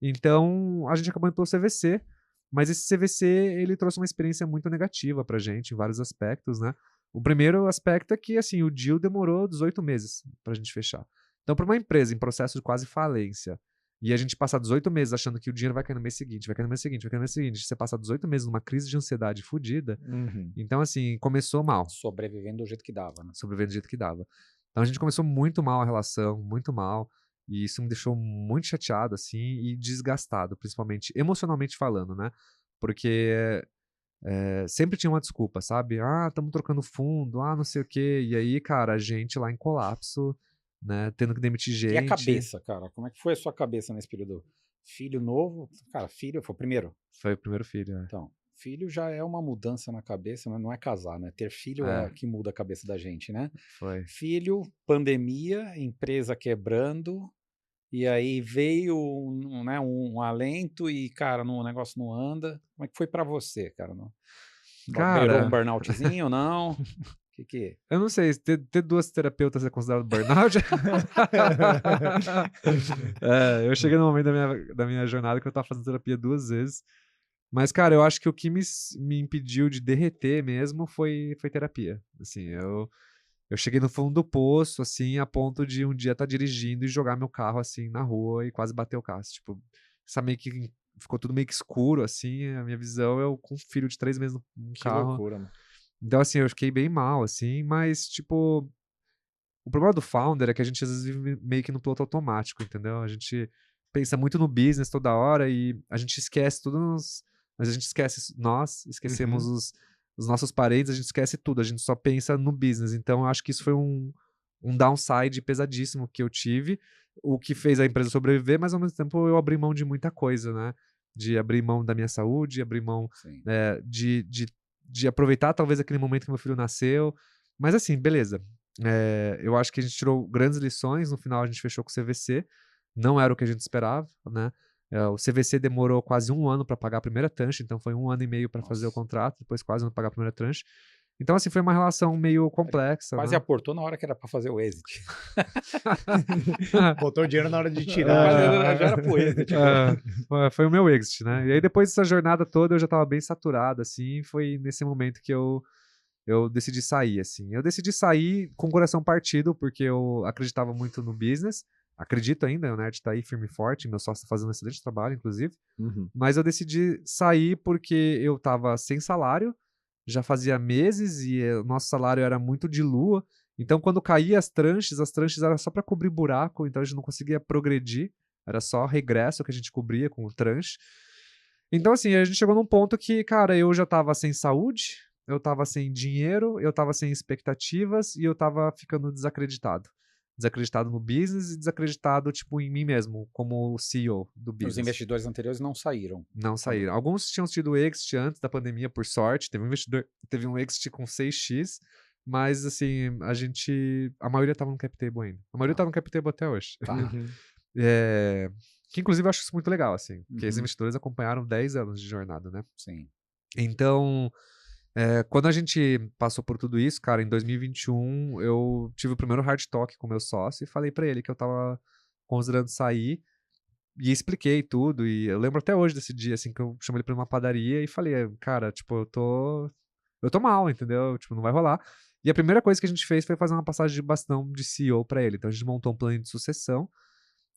Então, a gente acabou indo pelo CVC, mas esse CVC, ele trouxe uma experiência muito negativa pra gente, em vários aspectos, né? O primeiro aspecto é que, assim, o deal demorou 18 meses pra gente fechar. Então, para uma empresa em processo de quase falência, e a gente passar 18 meses achando que o dinheiro vai cair no mês seguinte, vai cair no mês seguinte, vai cair no mês seguinte, você passar 18 meses numa crise de ansiedade fodida, Uhum. então, assim, começou mal, Sobrevivendo do jeito que dava, né? sobrevivendo do jeito que dava. Então, a gente começou muito mal a relação, muito mal, e isso me deixou muito chateado, assim, e desgastado, principalmente emocionalmente falando, né? Porque sempre tinha uma desculpa, sabe? Estamos trocando fundo, não sei o quê. E aí, cara, a gente lá em colapso, né? Tendo que demitir E a gente. cabeça, cara? Como é que foi a sua cabeça nesse período? Filho novo? Cara, filho foi o primeiro. Foi o primeiro filho, Então, filho já é uma mudança na cabeça, né? Não é casar, né? Ter filho É. é que muda a cabeça da gente, né? Foi. Filho, pandemia, empresa quebrando, e aí veio um alento e, cara, o negócio não anda. Como é que foi pra você, cara? Não? Beirou um Cara, burnoutzinho ou não? Que... eu não sei, ter 2 terapeutas é considerado burnout? Eu cheguei no momento da minha jornada que eu tava fazendo terapia 2 vezes. Mas, cara, eu acho que o que me impediu de derreter mesmo foi terapia. Assim, eu cheguei no fundo do poço, assim, a ponto de um dia estar dirigindo e jogar meu carro, assim, na rua e quase bater o carro. Tipo, sabe, meio que ficou tudo meio que escuro, assim, a minha visão, eu com um filho de 3 meses no Que carro. loucura, mano. Então, assim, eu fiquei bem mal, assim, mas, tipo, o problema do founder é que a gente às vezes vive meio que no piloto automático, entendeu? A gente pensa muito no business toda hora e a gente esquece mas a gente esquece nós, esquecemos os nossos parentes, a gente esquece tudo, a gente só pensa no business. Então, eu acho que isso foi um downside pesadíssimo que eu tive, o que fez a empresa sobreviver, mas ao mesmo tempo eu abri mão de muita coisa, né? De abrir mão da minha saúde, abrir mão de aproveitar talvez aquele momento que meu filho nasceu. Mas assim, beleza. Eu acho que a gente tirou grandes lições, no final a gente fechou com o CVC, não era o que a gente esperava, né? O CVC demorou quase 1 ano para pagar a primeira tranche, então foi 1 ano e meio para fazer o contrato, depois quase 1 ano para pagar a primeira tranche. Então, assim, foi uma relação meio complexa, Quase né? aportou na hora que era para fazer o exit. Botou o dinheiro na hora de tirar. Já era pro exit. Foi o meu exit, né? E aí, depois dessa jornada toda, eu já tava bem saturado, assim, foi nesse momento que eu decidi sair, assim. Eu decidi sair com o coração partido, porque eu acreditava muito no business. Acredito ainda, o Nerd tá aí firme e forte, meu sócio tá fazendo um excelente trabalho, inclusive. Mas eu decidi sair porque eu tava sem salário, já fazia meses e o nosso salário era muito de lua. Então, quando caía as tranches eram só para cobrir buraco, então a gente não conseguia progredir. Era só regresso que a gente cobria com o tranche. Então, assim, a gente chegou num ponto que, cara, eu já tava sem saúde, eu tava sem dinheiro, eu tava sem expectativas e eu tava ficando desacreditado. Desacreditado no business e desacreditado, tipo, em mim mesmo, como o CEO do business. Os investidores anteriores não saíram. Não saíram. Alguns tinham tido exit antes da pandemia, por sorte. Teve um investidor, teve um exit com 6x, mas, assim, a maioria tava no cap table ainda. A maioria tá no cap table até hoje. Que, inclusive, eu acho isso muito legal, assim, porque esses investidores acompanharam 10 anos de jornada, né? Sim. Então, quando a gente passou por tudo isso, cara, em 2021, eu tive o primeiro hard talk com meu sócio e falei pra ele que eu tava considerando sair e expliquei tudo. E eu lembro até hoje desse dia, assim, que eu chamei ele pra uma padaria e falei, cara, tipo, eu tô mal, entendeu? Tipo, não vai rolar. E a primeira coisa que a gente fez foi fazer uma passagem de bastão de CEO pra ele. Então a gente montou um plano de sucessão.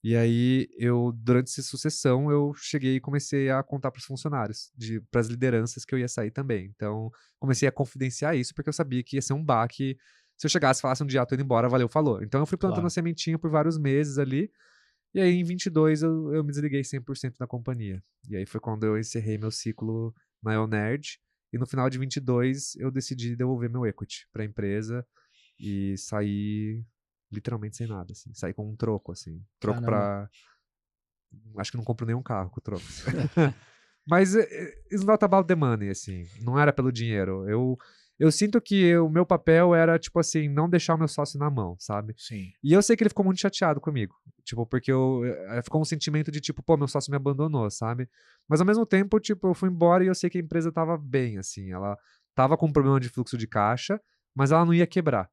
E aí, durante essa sucessão, eu cheguei e comecei a contar para os funcionários, para as lideranças que eu ia sair também. Então, comecei a confidenciar isso, porque eu sabia que ia ser um baque. Se eu chegasse e falasse um dia, tô indo embora, valeu, falou. Então, eu fui plantando a sementinha por vários meses ali. E aí, em 22, eu me desliguei 100% da companhia. E aí foi quando eu encerrei meu ciclo na EONerd. E no final de 22, eu decidi devolver meu equity pra empresa e sair literalmente sem nada, assim. Sair com um troco, assim. Troco Caramba. Acho que não compro nenhum carro com troco. Mas it's not about the money, assim. Não era pelo dinheiro. Eu sinto que o meu papel era, tipo assim, não deixar o meu sócio na mão, sabe? Sim. E eu sei que ele ficou muito chateado comigo. Tipo, porque ficou um sentimento de, tipo, pô, meu sócio me abandonou, sabe? Mas ao mesmo tempo, tipo, eu fui embora e eu sei que a empresa tava bem, assim. Ela tava com um problema de fluxo de caixa, mas ela não ia quebrar.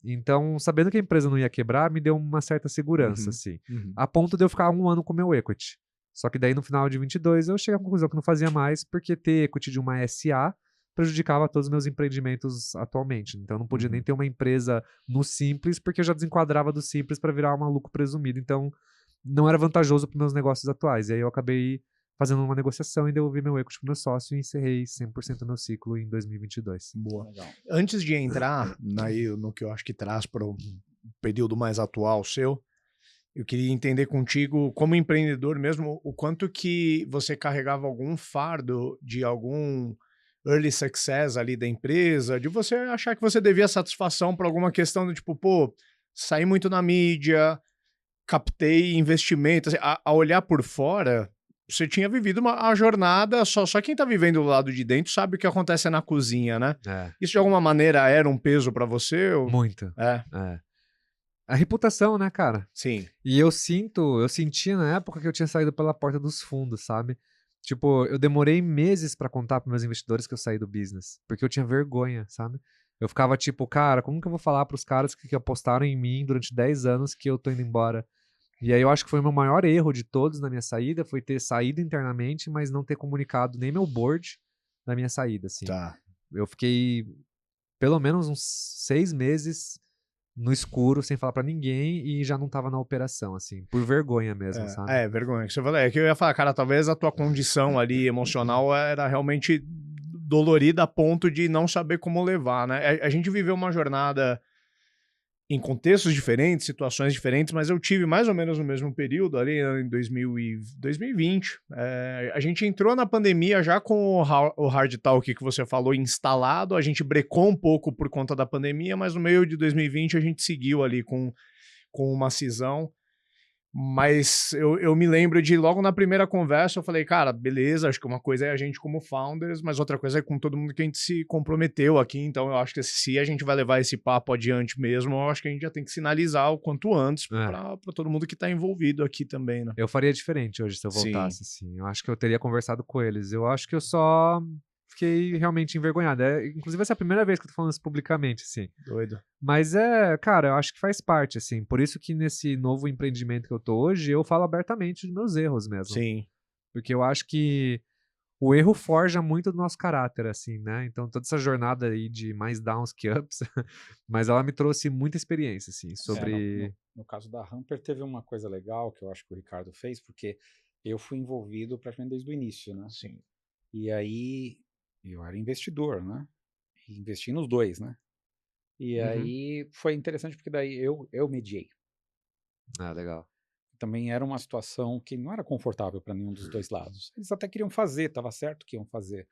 Então, sabendo que a empresa não ia quebrar, me deu uma certa segurança, assim. A ponto de eu ficar 1 ano com o meu equity. Só que daí, no final de 22, eu cheguei à conclusão que não fazia mais, porque ter equity de uma SA prejudicava todos os meus empreendimentos atualmente. Então, eu não podia nem ter uma empresa no Simples, porque eu já desenquadrava do Simples para virar um maluco presumido. Então, não era vantajoso para meus negócios atuais. E aí, eu acabei fazendo uma negociação e devolvi meu equity para o meu sócio e encerrei 100% do meu ciclo em 2022. Boa. Legal. Antes de entrar no que eu acho que traz para o período mais atual seu, eu queria entender contigo, como empreendedor mesmo, o quanto que você carregava algum fardo de algum early success ali da empresa, de você achar que você devia satisfação para alguma questão do tipo, pô, saí muito na mídia, captei investimento, assim, a olhar por fora, você tinha vivido a jornada, só quem tá vivendo do lado de dentro sabe o que acontece na cozinha, né? Isso de alguma maneira era um peso para você? Ou... Muito. É. A reputação, né, cara? Sim. E eu sentia na época que eu tinha saído pela porta dos fundos, sabe? Tipo, eu demorei meses pra contar pros meus investidores que eu saí do business, porque eu tinha vergonha, sabe? Eu ficava tipo, cara, como que eu vou falar pros caras que apostaram em mim durante 10 anos que eu tô indo embora? E aí eu acho que foi o meu maior erro de todos na minha saída, foi ter saído internamente, mas não ter comunicado nem meu board da minha saída, assim. Tá. Eu fiquei pelo menos uns 6 meses no escuro, sem falar pra ninguém, e já não tava na operação, assim, por vergonha mesmo, sabe? Vergonha. Você falou, que eu ia falar, cara, talvez a tua condição ali emocional era realmente dolorida a ponto de não saber como levar, né? A gente viveu uma jornada em contextos diferentes, situações diferentes, mas eu tive mais ou menos no mesmo período, ali em 2020. A gente entrou na pandemia já com o Hard Talk que você falou instalado, a gente brecou um pouco por conta da pandemia, mas no meio de 2020 a gente seguiu ali com uma cisão. Mas eu me lembro de logo na primeira conversa, eu falei, cara, beleza, acho que uma coisa é a gente como founders, mas outra coisa é com todo mundo que a gente se comprometeu aqui, então eu acho que se a gente vai levar esse papo adiante mesmo, eu acho que a gente já tem que sinalizar o quanto antes para todo mundo que tá envolvido aqui também, né? Eu faria diferente hoje se eu voltasse, assim. Eu acho que eu teria conversado com eles. Eu acho que eu só fiquei realmente envergonhado. Inclusive, essa é a primeira vez que eu tô falando isso publicamente, assim. Doido. Mas cara, eu acho que faz parte, assim. Por isso que nesse novo empreendimento que eu tô hoje, eu falo abertamente dos meus erros mesmo. Sim. Porque eu acho que o erro forja muito do nosso caráter, assim, né? Então, toda essa jornada aí de mais downs que ups, mas ela me trouxe muita experiência, assim, sobre... No caso da Hamper, teve uma coisa legal que eu acho que o Ricardo fez, porque eu fui envolvido praticamente desde o início, né? Sim. E aí, eu era investidor, né? E investi nos dois, né? E aí foi interessante porque daí eu mediei. Ah, legal. Também era uma situação que não era confortável para nenhum dos dois lados. Eles até queriam fazer, estava certo que iam fazer,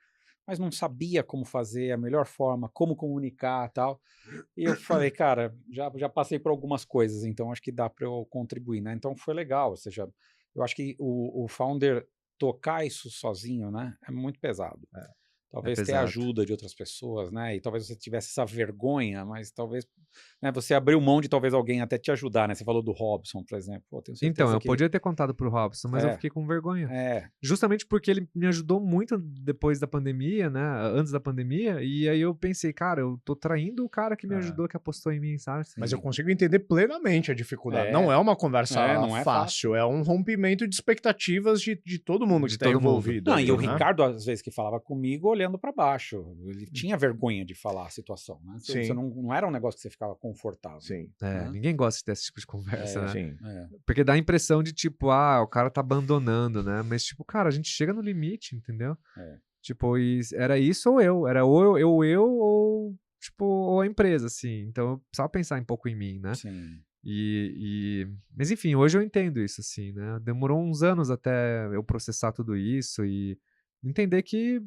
mas não sabia como fazer, a melhor forma, como comunicar e tal. E eu falei, cara, já passei por algumas coisas, então acho que dá para eu contribuir, né? Então foi legal, ou seja, eu acho que o founder tocar isso sozinho, né, é muito pesado. Talvez ter ajuda de outras pessoas, né? E talvez você tivesse essa vergonha, mas talvez, né, você abriu mão de talvez alguém até te ajudar, né? Você falou do Robson, por exemplo. Pô, tenho certeza Então, eu que... podia ter contado pro Robson, mas eu fiquei com vergonha. Justamente porque ele me ajudou muito depois da pandemia, né? Antes da pandemia. E aí eu pensei, cara, eu tô traindo o cara que me ajudou, que apostou em mim, sabe? Mas eu consigo entender plenamente a dificuldade. Não é uma conversa não é fácil. É um rompimento de expectativas de todo mundo que está envolvido. Não, ali, e o né? Ricardo, às vezes, que falava comigo, olhando para baixo. Ele tinha vergonha de falar a situação, né? Você não era um negócio que você ficava confortável. Sim. Né? Ninguém gosta de ter esse tipo de conversa, né? Sim. Porque dá a impressão de, tipo, o cara tá abandonando, né? Mas, tipo, cara, a gente chega no limite, entendeu? Tipo, era isso ou eu. Era ou eu ou, tipo, ou a empresa, assim. Então, eu precisava pensar um pouco em mim, né? Sim. Mas enfim, hoje eu entendo isso, assim, né? Demorou uns anos até eu processar tudo isso e entender que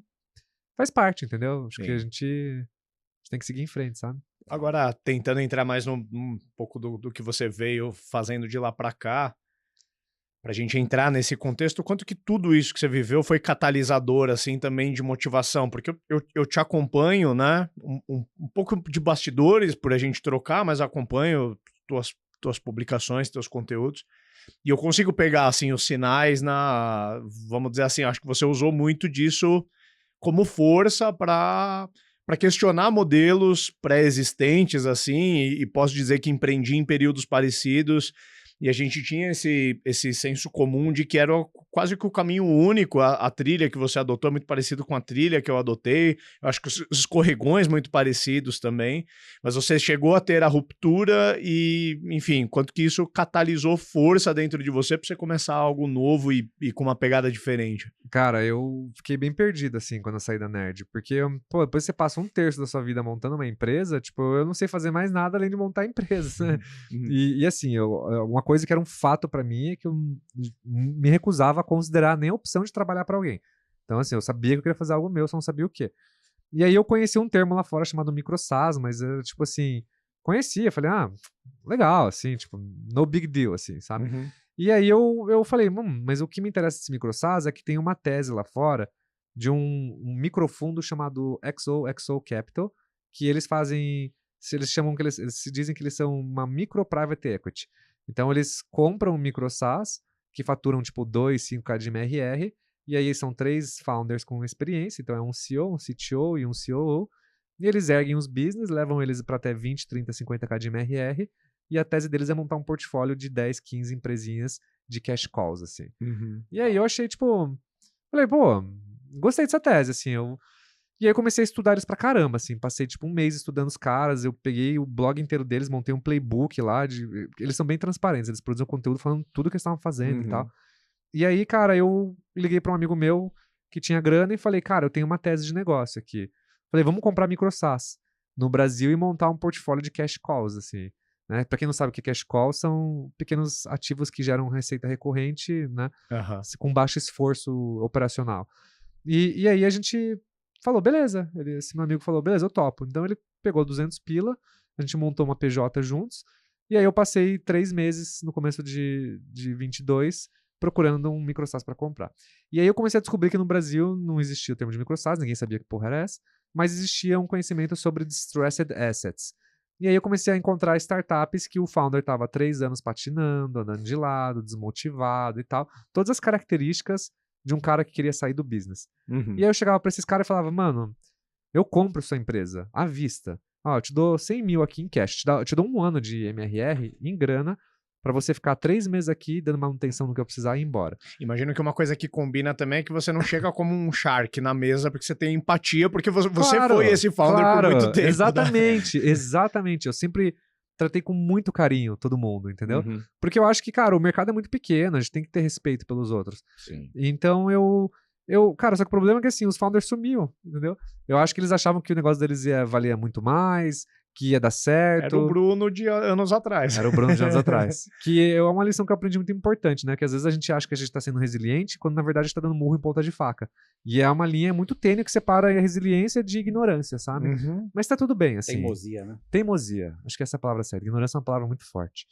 faz parte, entendeu? Acho que a Sim. gente tem que seguir em frente, sabe? Agora, tentando entrar mais num pouco do que você veio fazendo de lá pra cá, pra gente entrar nesse contexto, quanto que tudo isso que você viveu foi catalisador, assim, também de motivação? Porque eu te acompanho, né? Um pouco de bastidores por a gente trocar, mas acompanho tuas publicações, teus conteúdos. E eu consigo pegar, assim, os sinais vamos dizer assim, acho que você usou muito disso como força para questionar modelos pré-existentes, assim, e posso dizer que empreendi em períodos parecidos, e a gente tinha esse senso comum de que era quase que o caminho único, a trilha que você adotou é muito parecido com a trilha que eu adotei, eu acho que os escorregões muito parecidos também, mas você chegou a ter a ruptura e, enfim, quanto que isso catalisou força dentro de você para você começar algo novo e com uma pegada diferente. Cara, eu fiquei bem perdido, assim, quando eu saí da Nerd. Porque, pô, depois você passa um terço da sua vida montando uma empresa, tipo, eu não sei fazer mais nada além de montar empresas, né? E assim, uma coisa que era um fato pra mim é que eu me recusava a considerar nem a opção de trabalhar pra alguém. Então, assim, eu sabia que eu queria fazer algo meu, só não sabia o quê. E aí eu conheci um termo lá fora chamado microsas, mas era tipo assim, conhecia, falei, legal, assim, tipo, no big deal, assim, sabe? Uhum. E aí eu falei, mas o que me interessa desse microsas é que tem uma tese lá fora de um microfundo chamado XO Capital, que eles fazem, eles chamam que eles se dizem que eles são uma micro private equity. Então eles compram um microsas que faturam tipo 2, 5K de MRR, e aí são 3 founders com experiência, então é um CEO, um CTO e um COO, e eles erguem os business, levam eles para até 20, 30, 50K de MRR, e a tese deles é montar um portfólio de 10, 15 empresinhas de cash calls, assim. Uhum. E aí eu achei, tipo, falei, pô, gostei dessa tese, assim, E aí eu comecei a estudar eles pra caramba, assim, passei tipo um mês estudando os caras, eu peguei o blog inteiro deles, montei um playbook lá, eles são bem transparentes, eles produzem conteúdo falando tudo que eles estavam fazendo e tal. E aí, cara, eu liguei pra um amigo meu que tinha grana e falei, cara, eu tenho uma tese de negócio aqui. Falei, vamos comprar microsas no Brasil e montar um portfólio de cash calls, assim. Né? Para quem não sabe o que é cash call, são pequenos ativos que geram receita recorrente, né? Uhum. Com baixo esforço operacional. E aí a gente falou, beleza. Esse meu amigo falou, beleza, eu topo. Então ele pegou 200 pila, a gente montou uma PJ juntos, e aí eu passei 3 meses no começo de 22 procurando um microsas para comprar. E aí eu comecei a descobrir que no Brasil não existia o termo de microsas, ninguém sabia que porra era essa, mas existia um conhecimento sobre distressed assets. E aí eu comecei a encontrar startups que o founder estava 3 anos patinando, andando de lado, desmotivado e tal. Todas as características de um cara que queria sair do business. Uhum. E aí eu chegava para esses caras e falava, mano, eu compro sua empresa à vista. Eu te dou 100 mil aqui em cash, eu te dou 1 ano de MRR em grana para você ficar 3 meses aqui dando manutenção no que eu precisar e ir embora. Imagino que uma coisa que combina também é que você não chega como um shark na mesa porque você tem empatia, porque você Claro, foi esse founder por muito tempo. Exatamente, exatamente. Eu sempre tratei com muito carinho todo mundo, entendeu? Uhum. Porque eu acho que, cara, o mercado é muito pequeno, a gente tem que ter respeito pelos outros. Sim. Então cara, só que o problema é que assim, os founders sumiam, entendeu? Eu acho que eles achavam que o negócio deles ia valer muito mais, que ia dar certo. Era o Bruno de anos atrás. Era o Bruno de anos atrás. Que é uma lição que eu aprendi muito importante, né? Que às vezes a gente acha que a gente tá sendo resiliente, quando na verdade a gente tá dando murro em ponta de faca. E é uma linha muito tênue que separa a resiliência de ignorância, sabe? Uhum. Mas tá tudo bem, assim. Teimosia, né? Teimosia. Acho que essa é a palavra certa. Ignorância é uma palavra muito forte.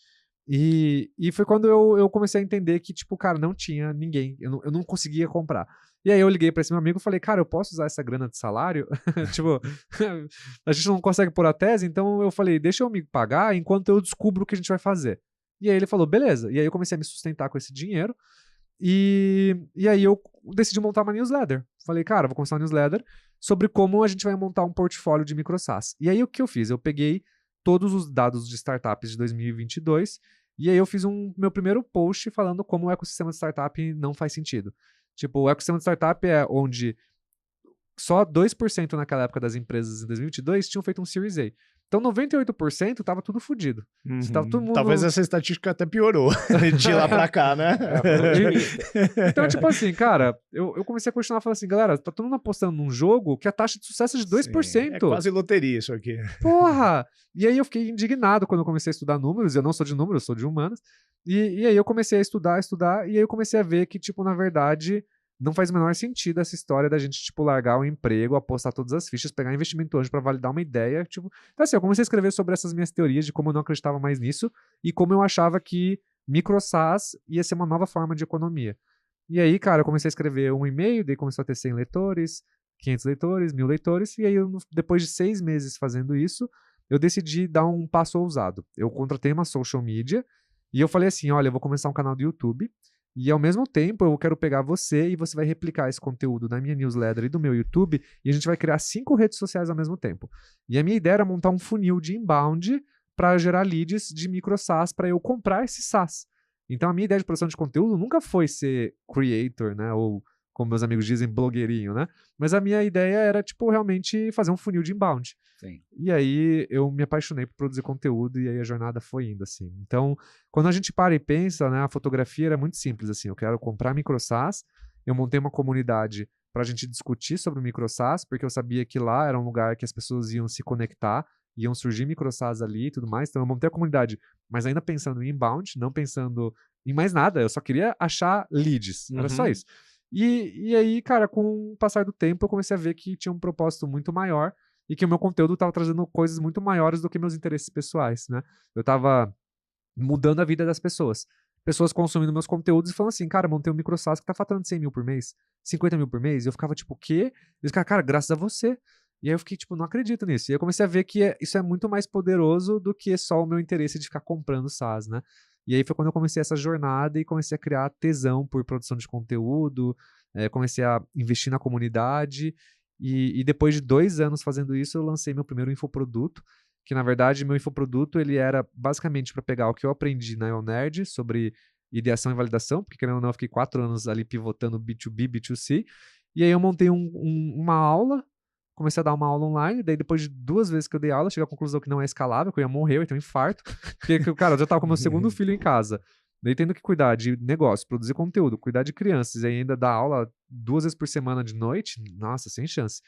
E foi quando eu comecei a entender que, tipo, cara, não tinha ninguém. Eu não conseguia comprar. E aí eu liguei pra esse meu amigo e falei, cara, eu posso usar essa grana de salário? Tipo, a gente não consegue pôr a tese, então eu falei, deixa eu me pagar enquanto eu descubro o que a gente vai fazer. E aí ele falou, beleza. E aí eu comecei a me sustentar com esse dinheiro. E aí eu decidi montar uma newsletter. Falei, cara, vou começar uma newsletter sobre como a gente vai montar um portfólio de microsas. E aí o que eu fiz? Eu peguei todos os dados de startups de 2022 e aí eu fiz meu primeiro post falando como o ecossistema de startup não faz sentido. Tipo, o ecossistema de startup é onde só 2% naquela época das empresas em 2022 tinham feito um Series A. Então 98% tava tudo fodido. Tava todo mundo... Talvez essa estatística até piorou de lá pra cá, né? Então, tipo assim, cara, eu comecei a questionar, falando assim, galera, tá todo mundo apostando num jogo que a taxa de sucesso é de 2%. Sim, é quase loteria isso aqui. Porra! E aí eu fiquei indignado quando eu comecei a estudar números. Eu não sou de números, eu sou de humanas. E aí eu comecei a estudar, e aí eu comecei a ver que, tipo, na verdade, não faz o menor sentido essa história da gente, tipo, largar o emprego, apostar todas as fichas, pegar investimento anjo pra validar uma ideia, tipo... Então, assim, eu comecei a escrever sobre essas minhas teorias de como eu não acreditava mais nisso e como eu achava que micro SaaS ia ser uma nova forma de economia. E aí, cara, eu comecei a escrever um e-mail, daí começou a ter 100 leitores, 500 leitores, 1000 leitores, e aí, depois de 6 meses fazendo isso, eu decidi dar um passo ousado. Eu contratei uma social media e eu falei assim, olha, eu vou começar um canal do YouTube e ao mesmo tempo eu quero pegar você e você vai replicar esse conteúdo na minha newsletter e do meu YouTube e a gente vai criar 5 redes sociais ao mesmo tempo. E a minha ideia era montar um funil de inbound para gerar leads de micro SaaS para eu comprar esse SaaS. Então a minha ideia de produção de conteúdo nunca foi ser creator, né, ou como meus amigos dizem, blogueirinho, né? Mas a minha ideia era, tipo, realmente fazer um funil de inbound. Sim. E aí eu me apaixonei por produzir conteúdo e aí a jornada foi indo, assim. Então, quando a gente para e pensa, né, a fotografia era muito simples, assim. Eu quero comprar micro SaaS, eu montei uma comunidade pra gente discutir sobre o micro SaaS, porque eu sabia que lá era um lugar que as pessoas iam se conectar, iam surgir micro SaaS ali e tudo mais. Então eu montei a comunidade, mas ainda pensando em inbound, não pensando em mais nada. Eu só queria achar leads, era só isso. E aí, cara, com o passar do tempo, eu comecei a ver que tinha um propósito muito maior e que o meu conteúdo estava trazendo coisas muito maiores do que meus interesses pessoais, né? Eu estava mudando a vida das pessoas. Pessoas consumindo meus conteúdos e falando assim, cara, montei um micro SaaS que tá faturando 100 mil por mês, 50 mil por mês. E eu ficava tipo, o quê? Eles ficavam, cara, graças a você. E aí eu fiquei tipo, não acredito nisso. E eu comecei a ver que isso é muito mais poderoso do que só o meu interesse de ficar comprando SaaS, né? E aí foi quando eu comecei essa jornada e comecei a criar tesão por produção de conteúdo, comecei a investir na comunidade e depois de 2 anos fazendo isso, eu lancei meu primeiro infoproduto, que na verdade meu infoproduto ele era basicamente para pegar o que eu aprendi na EONerd sobre ideação e validação, porque querendo ou não eu fiquei 4 anos ali pivotando B2B, B2C, e aí eu montei uma aula, comecei a dar uma aula online, daí depois de 2 vezes que eu dei aula, cheguei à conclusão que não é escalável, que eu ia morrer, eu ia ter um infarto, porque, cara, eu já tava com meu segundo filho em casa, daí tendo que cuidar de negócio, produzir conteúdo, cuidar de crianças, e ainda dar aula 2 vezes por semana de noite, nossa, sem chance.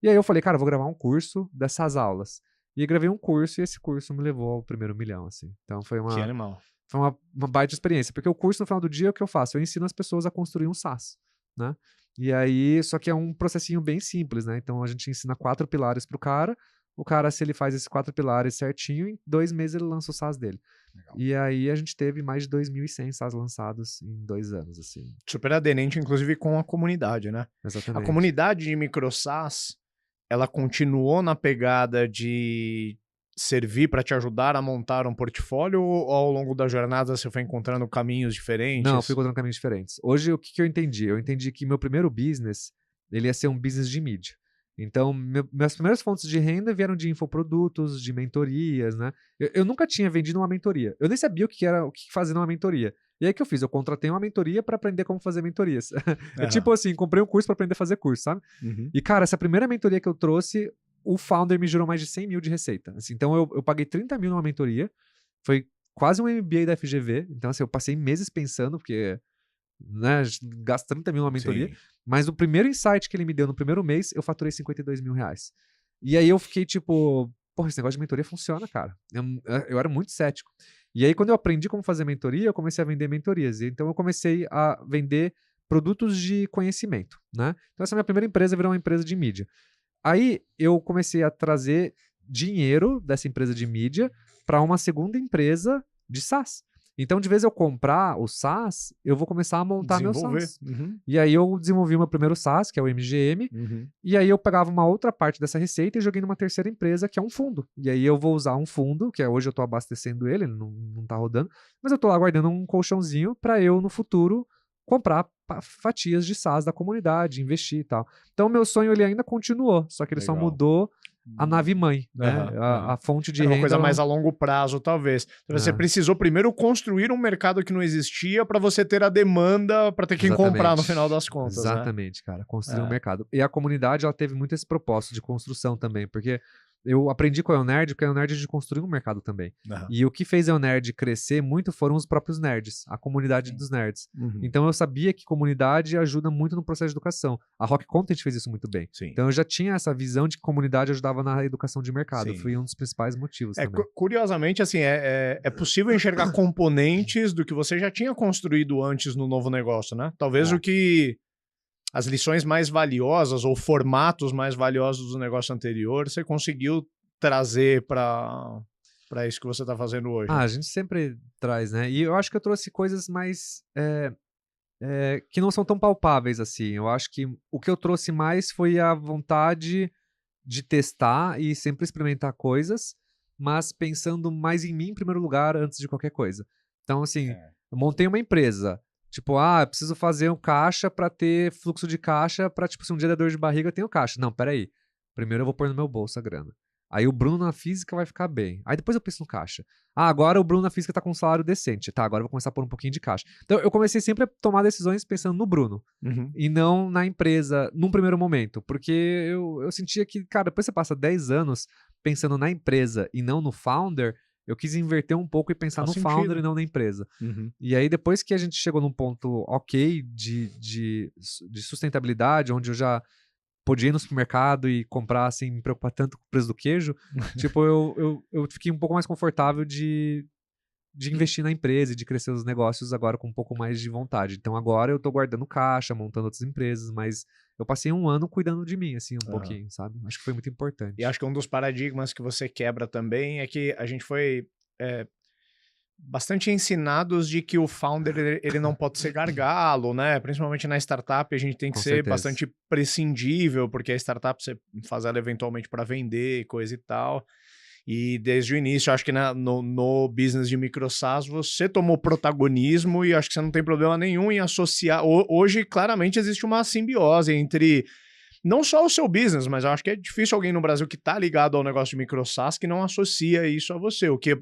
E aí eu falei, cara, eu vou gravar um curso dessas aulas. E aí gravei um curso, e esse curso me levou ao primeiro milhão, assim. Então foi Que animal. Foi uma baita experiência, porque o curso, no final do dia, é o que eu faço? Eu ensino as pessoas a construir um SaaS, né? E aí, só que é um processinho bem simples, né? Então a gente ensina 4 pilares pro cara. O cara, se ele faz esses 4 pilares certinho, em 2 meses ele lança o SaaS dele. Legal. E aí a gente teve mais de 2.100 SaaS lançados em 2 anos, assim. Super aderente, inclusive, com a comunidade, né? Exatamente. A comunidade de micro SaaS, ela continuou na pegada de servir para te ajudar a montar um portfólio ou ao longo da jornada você foi encontrando caminhos diferentes? Não, fui encontrando caminhos diferentes. Hoje, o que eu entendi? Eu entendi que meu primeiro business, ele ia ser um business de mídia. Então, minhas primeiras fontes de renda vieram de infoprodutos, de mentorias, né? Eu nunca tinha vendido uma mentoria. Eu nem sabia o que fazer numa mentoria. E aí que eu fiz? Eu contratei uma mentoria para aprender como fazer mentorias. É tipo assim, comprei um curso para aprender a fazer curso, sabe? E, cara, essa primeira mentoria que eu trouxe, o founder me gerou mais de 100 mil de receita. Assim, então, eu paguei 30 mil numa mentoria. Foi quase um MBA da FGV. Então, assim, eu passei meses pensando, porque, né, gasto 30 mil numa mentoria. Sim. Mas o primeiro insight que ele me deu no primeiro mês, eu faturei 52 mil reais. E aí eu fiquei tipo, porra, esse negócio de mentoria funciona, cara. Eu era muito cético. E aí, quando eu aprendi como fazer mentoria, eu comecei a vender mentorias. Então, eu comecei a vender produtos de conhecimento, né? Então, essa minha primeira empresa virou uma empresa de mídia. Aí, eu comecei a trazer dinheiro dessa empresa de mídia para uma segunda empresa de SaaS. Então, de vez eu comprar o SaaS, eu vou começar a montar meu SaaS. E aí, eu desenvolvi o meu primeiro SaaS, que é o MGM. E aí, eu pegava uma outra parte dessa receita e joguei numa terceira empresa, que é um fundo. E aí, eu vou usar um fundo, que hoje eu estou abastecendo ele não tá rodando. Mas eu estou lá guardando um colchãozinho para eu, no futuro, comprar fatias de SaaS da comunidade, investir e tal. Então, o meu sonho, ele ainda continuou. Só que ele só mudou a nave-mãe, né? A fonte de renda. Uma coisa mais a longo prazo, talvez. Você precisou primeiro construir um mercado que não existia para você ter a demanda para ter quem comprar no final das contas. Exatamente, né? Cara. Construir um mercado. E a comunidade, ela teve muito esse propósito de construção também, porque eu aprendi com a EONerd, porque a EONerd a gente construiu um mercado também. Aham. E o que fez a EONerd crescer muito foram os próprios nerds, a comunidade Sim. dos nerds. Uhum. Então eu sabia que comunidade ajuda muito no processo de educação. A Rock Content fez isso muito bem. Sim. Então eu já tinha essa visão de que comunidade ajudava na educação de mercado. Sim. Foi um dos principais motivos também. Curiosamente, assim, é possível enxergar componentes do que você já tinha construído antes no novo negócio, né? Talvez as lições mais valiosas ou formatos mais valiosos do negócio anterior, você conseguiu trazer para isso que você está fazendo hoje. A gente sempre traz, né? E eu acho que eu trouxe coisas mais que não são tão palpáveis assim. Eu acho que o que eu trouxe mais foi a vontade de testar e sempre experimentar coisas, mas pensando mais em mim em primeiro lugar antes de qualquer coisa. Então, assim, eu montei uma empresa. Tipo, eu preciso fazer um caixa para ter fluxo de caixa para, tipo, se um dia der dor de barriga, eu tenho caixa. Não, peraí. Primeiro eu vou pôr no meu bolso a grana. Aí o Bruno na física vai ficar bem. Aí depois eu penso no caixa. Agora o Bruno na física tá com um salário decente. Tá, agora eu vou começar a pôr um pouquinho de caixa. Então eu comecei sempre a tomar decisões pensando no Bruno. Uhum. E não na empresa, num primeiro momento. Porque eu sentia que, cara, depois você passa 10 anos pensando na empresa e não no founder, eu quis inverter um pouco e pensar Faz no sentido. founder e não na empresa. Uhum. E aí, depois que a gente chegou num ponto ok de sustentabilidade, onde eu já podia ir no supermercado e comprar sem me preocupar tanto com o preço do queijo, tipo, eu fiquei um pouco mais confortável de investir na empresa e de crescer os negócios agora com um pouco mais de vontade. Então agora eu tô guardando caixa, montando outras empresas, mas eu passei um ano cuidando de mim, assim, um pouquinho, sabe? Acho que foi muito importante. E acho que um dos paradigmas que você quebra também é que a gente foi bastante ensinados de que o founder ele não pode ser gargalo, né? Principalmente na startup a gente tem que Com ser certeza. bastante prescindível, porque a startup você faz ela eventualmente para vender, coisa e tal. E desde o início, acho que no business de microsas você tomou protagonismo e acho que você não tem problema nenhum em associar. Hoje, claramente, existe uma simbiose entre não só o seu business, mas eu acho que é difícil alguém no Brasil que está ligado ao negócio de microsas que não associa isso a você, o que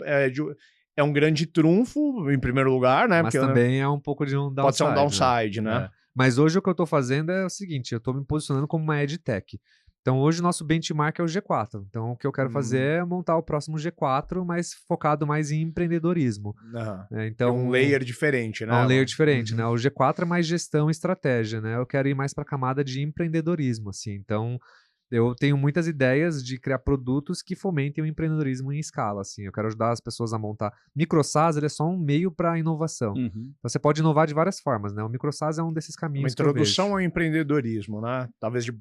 é um grande trunfo, em primeiro lugar, né? Mas Porque também é um pouco de um downside. pode ser um downside, né? Mas hoje o que eu tô fazendo é o seguinte, eu tô me posicionando como uma EdTech. Então hoje o nosso benchmark é o G4. Então o que eu quero fazer é montar o próximo G4, mas focado mais em empreendedorismo. Então, é um layer diferente, né? É um layer diferente, né? O G4 é mais gestão e estratégia, né? Eu quero ir mais para a camada de empreendedorismo, assim. Então eu tenho muitas ideias de criar produtos que fomentem o empreendedorismo em escala, assim. Eu quero ajudar as pessoas a montar. MicroSaaS, ele é só um meio para inovação. Uhum. Então, você pode inovar de várias formas, né? O MicroSaaS é um desses caminhos. Uma introdução ao empreendedorismo, né? Talvez de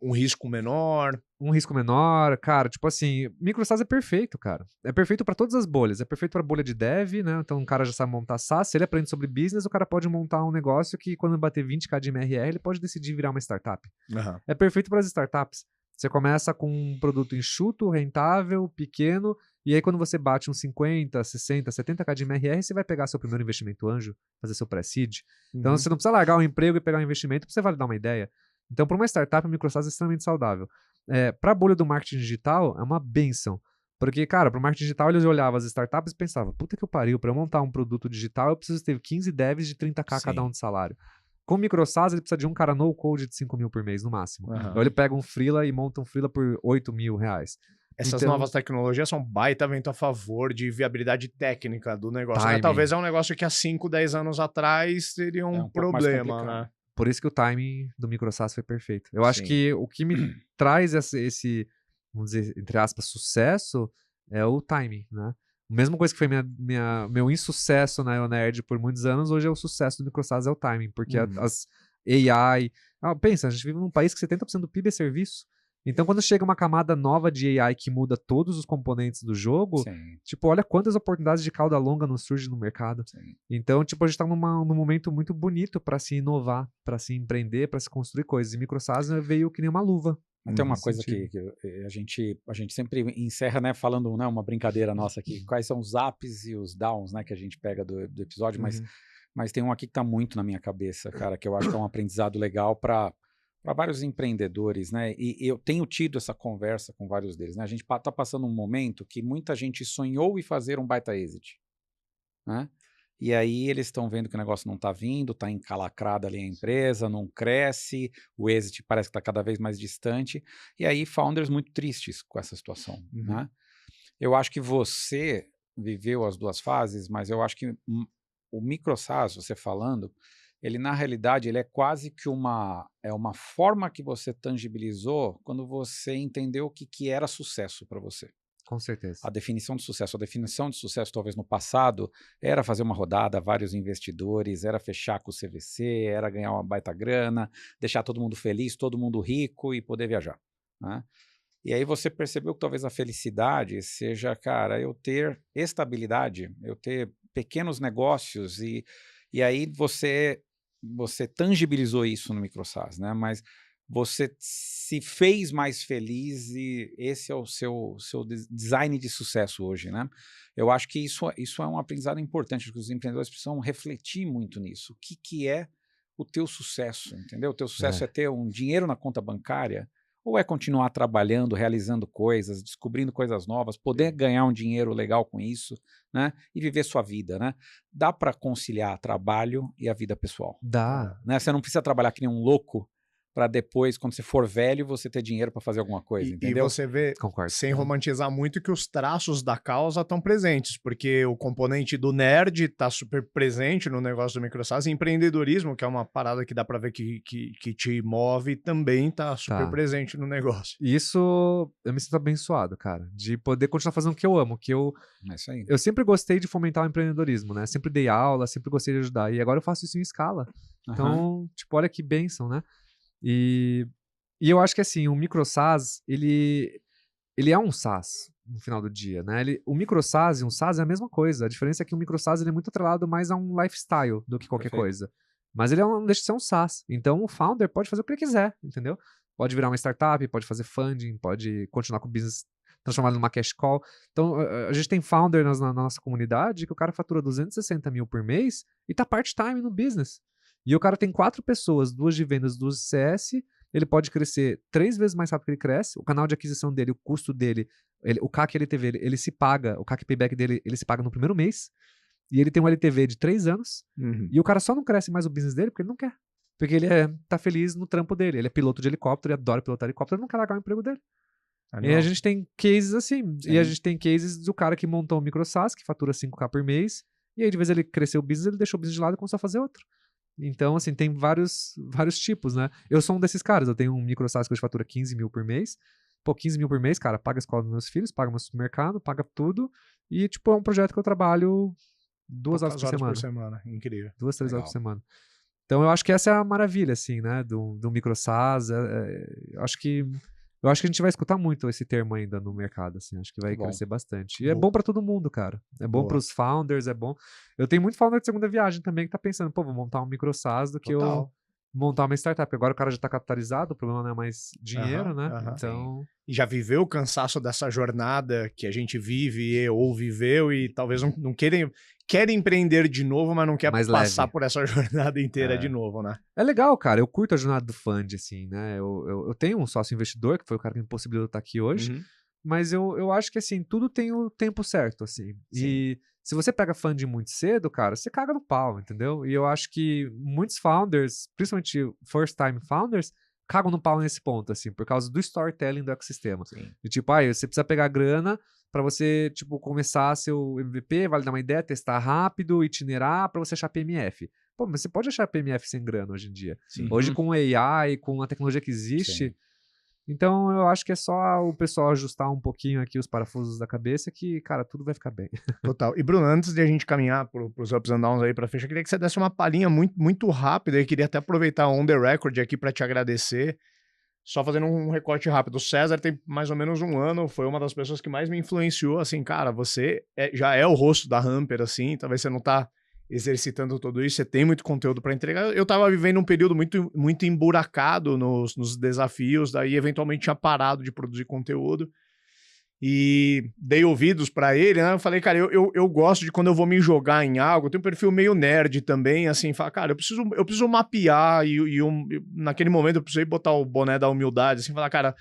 um risco menor. Um risco menor, cara, tipo assim, MicroSaaS é perfeito, cara. É perfeito para todas as bolhas. É perfeito para bolha de dev, né? Então um cara já sabe montar SaaS, se ele aprende sobre business, o cara pode montar um negócio que quando bater 20k de MRR, ele pode decidir virar uma startup. Uhum. É perfeito para as startups. Você começa com um produto enxuto, rentável, pequeno, e aí quando você bate uns 50, 60, 70k de MRR, você vai pegar seu primeiro investimento anjo, fazer seu pré-seed. Então você não precisa largar o emprego e pegar um investimento para você validar uma ideia. Então para uma startup, o MicroSaaS é extremamente saudável. Para a bolha do marketing digital, é uma benção. Porque, cara, para o marketing digital, eles olhavam as startups e pensavam, puta que eu pariu, para eu montar um produto digital, eu preciso ter 15 devs de 30k cada um de salário. Com o MicroSaaS, ele precisa de um cara no-code de 5 mil por mês, no máximo. Então ele pega um freela e monta um freela por 8 mil reais. Essas novas tecnologias são baita vento a favor de viabilidade técnica do negócio. Né? Timing. Talvez é um negócio que há 5, 10 anos atrás seria um problema, né? Por isso que o timing do MicroSaaS foi perfeito. Eu acho que o que me traz esse, vamos dizer, entre aspas, sucesso é o timing, né? A mesma coisa que foi meu insucesso na EONerd por muitos anos, hoje é o sucesso do MicroSaaS, é o timing, porque as AI... pensa, a gente vive num país que 70% do PIB é serviço. Então, quando chega uma camada nova de AI que muda todos os componentes do jogo, tipo, olha quantas oportunidades de cauda longa nos surgem no mercado. Então, tipo, a gente tá num momento muito bonito para se inovar, para se empreender, para se construir coisas. E MicroSaaS veio que nem uma luva. Tem uma coisa que a gente sempre encerra, né, falando, né, uma brincadeira nossa aqui, quais são os ups e os downs, né, que a gente pega do episódio, mas tem um aqui que tá muito na minha cabeça, cara, que eu acho que é um aprendizado legal para vários empreendedores, né, e eu tenho tido essa conversa com vários deles, né, a gente tá passando um momento que muita gente sonhou em fazer um baita exit, né, e aí eles estão vendo que o negócio não está vindo, está encalacrada ali a empresa, não cresce, o exit parece que está cada vez mais distante, e aí founders muito tristes com essa situação, né? Eu acho que você viveu as duas fases, mas eu acho que o micro-SaaS, você falando, ele na realidade ele é quase que uma forma que você tangibilizou quando você entendeu o que era sucesso para você. Com certeza. A definição de sucesso talvez no passado era fazer uma rodada, vários investidores, era fechar com o CVC, era ganhar uma baita grana, deixar todo mundo feliz, todo mundo rico e poder viajar, né? E aí você percebeu que talvez a felicidade seja, cara, eu ter estabilidade, eu ter pequenos negócios e aí você tangibilizou isso no micro-SaaS, né? Mas você se fez mais feliz e esse é o seu design de sucesso hoje, né? Eu acho que isso é um aprendizado importante, que os empreendedores precisam refletir muito nisso. O que é o teu sucesso, entendeu? O teu sucesso é ter um dinheiro na conta bancária ou é continuar trabalhando, realizando coisas, descobrindo coisas novas, poder ganhar um dinheiro legal com isso, né? E viver sua vida, né? Dá para conciliar trabalho e a vida pessoal. Dá. Né? Você não precisa trabalhar que nem um louco para depois, quando você for velho, você ter dinheiro para fazer alguma coisa, entendeu? E você vê, Concordo. sem romantizar muito, que os traços da causa estão presentes, porque o componente do nerd está super presente no negócio do micro-SaaS, e empreendedorismo, que é uma parada que dá para ver que te move, também está super presente no negócio. Isso, eu me sinto abençoado, cara, de poder continuar fazendo o que eu amo, É isso aí. eu sempre gostei de fomentar o empreendedorismo, né? Sempre dei aula, sempre gostei de ajudar, e agora eu faço isso em escala. Então, tipo, olha que bênção, né? E eu acho que assim, o micro-SaaS, ele é um SaaS no final do dia, né? O micro-SaaS e um SaaS é a mesma coisa. A diferença é que o micro-SaaS ele é muito atrelado mais a um lifestyle do que qualquer coisa. Mas ele não deixa de ser um SaaS. Então o founder pode fazer o que ele quiser, entendeu? Pode virar uma startup, pode fazer funding, pode continuar com o business transformado numa cash call. Então a gente tem founder na nossa comunidade que o cara fatura 260 mil por mês e tá part-time no business. E o cara tem 4 pessoas, 2 de vendas, 2 de CS, ele pode crescer 3 vezes mais rápido que ele cresce, o canal de aquisição dele, o custo dele, o CAC LTV, ele se paga, o CAC payback dele, ele se paga no primeiro mês, e ele tem um LTV de 3 anos, e o cara só não cresce mais o business dele porque ele não quer. Porque ele tá feliz no trampo dele, ele é piloto de helicóptero, ele adora pilotar helicóptero, ele não quer largar o emprego dele. E a gente tem cases assim, e a gente tem cases do cara que montou um micro-SaaS, que fatura 5K por mês, e aí de vez ele cresceu o business, ele deixou o business de lado e começou a fazer outro. Então, assim, tem vários tipos, né? Eu sou um desses caras, eu tenho um micro-SaaS que hoje fatura 15 mil por mês. Pô, 15 mil por mês, cara, paga a escola dos meus filhos, paga meu supermercado, paga tudo. E, tipo, é um projeto que eu trabalho 2 horas por semana. Incrível. 2, 3 horas por semana. Então, eu acho que essa é a maravilha, assim, né? Do micro-SaaS. Eu acho que a gente vai escutar muito esse termo ainda no mercado, assim. Acho que vai crescer bastante. E é bom pra todo mundo, cara. É bom pros founders, é bom. Eu tenho muito founder de segunda viagem também que tá pensando, pô, vou montar um micro-SaaS do que eu montar uma startup. Agora o cara já tá capitalizado, o problema não é mais dinheiro, né? Então... E já viveu o cansaço dessa jornada que a gente vive ou viveu e talvez não quer empreender de novo, mas não quer passar por essa jornada inteira de novo, né? É legal, cara. Eu curto a jornada do fund, assim, né? Eu tenho um sócio investidor, que foi o cara que me possibilitou estar aqui hoje, mas eu acho que, assim, tudo tem o tempo certo, assim. Sim. E se você pega funding muito cedo, cara, você caga no pau, entendeu? E eu acho que muitos founders, principalmente first-time founders, cagam no pau nesse ponto, assim, por causa do storytelling do ecossistema. Sim. De tipo, você precisa pegar grana para você, tipo, começar seu MVP, validar uma ideia, testar rápido, itinerar para você achar PMF. Pô, mas você pode achar PMF sem grana hoje em dia. Sim. Hoje com AI, com a tecnologia que existe... Sim. Então, eu acho que é só o pessoal ajustar um pouquinho aqui os parafusos da cabeça que, cara, tudo vai ficar bem. Total. E, Bruno, antes de a gente caminhar pros ups and downs aí pra fechar, eu queria que você desse uma palhinha muito, muito rápida. Eu queria até aproveitar on the record aqui pra te agradecer. Só fazendo um recorte rápido. O César tem mais ou menos 1 ano, foi uma das pessoas que mais me influenciou. Assim, cara, você já é o rosto da Hamper, assim, talvez você não tá exercitando tudo isso, você tem muito conteúdo para entregar. Eu tava vivendo um período muito, muito emburacado nos desafios, daí eventualmente tinha parado de produzir conteúdo e dei ouvidos para ele, né? Eu falei, cara, eu gosto de quando eu vou me jogar em algo, eu tenho um perfil meio nerd também, assim, falar, cara, eu preciso mapear naquele momento eu precisei botar o boné da humildade, assim, falar, cara,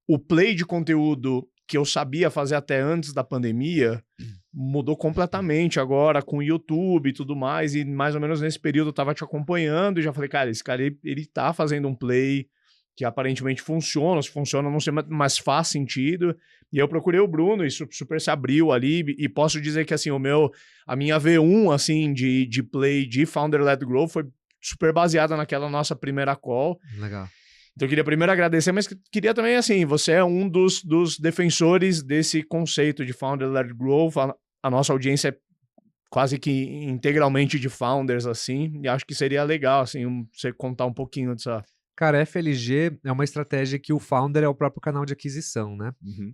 o play de conteúdo que eu sabia fazer até antes da pandemia mudou completamente agora com o YouTube e tudo mais, e mais ou menos nesse período eu tava te acompanhando e já falei, cara, esse cara ele tá fazendo um play que aparentemente funciona, se funciona não sei, mas faz sentido, e eu procurei o Bruno e super se abriu ali, e posso dizer que assim, a minha V1 assim, de play de Founder-Led Growth foi super baseada naquela nossa primeira call. Legal. Então eu queria primeiro agradecer, mas queria também, assim, você é um dos defensores desse conceito de Founder-Led Growth. A nossa audiência é quase que integralmente de founders, assim, e acho que seria legal, assim, você contar um pouquinho dessa... Cara, FLG é uma estratégia que o founder é o próprio canal de aquisição, né?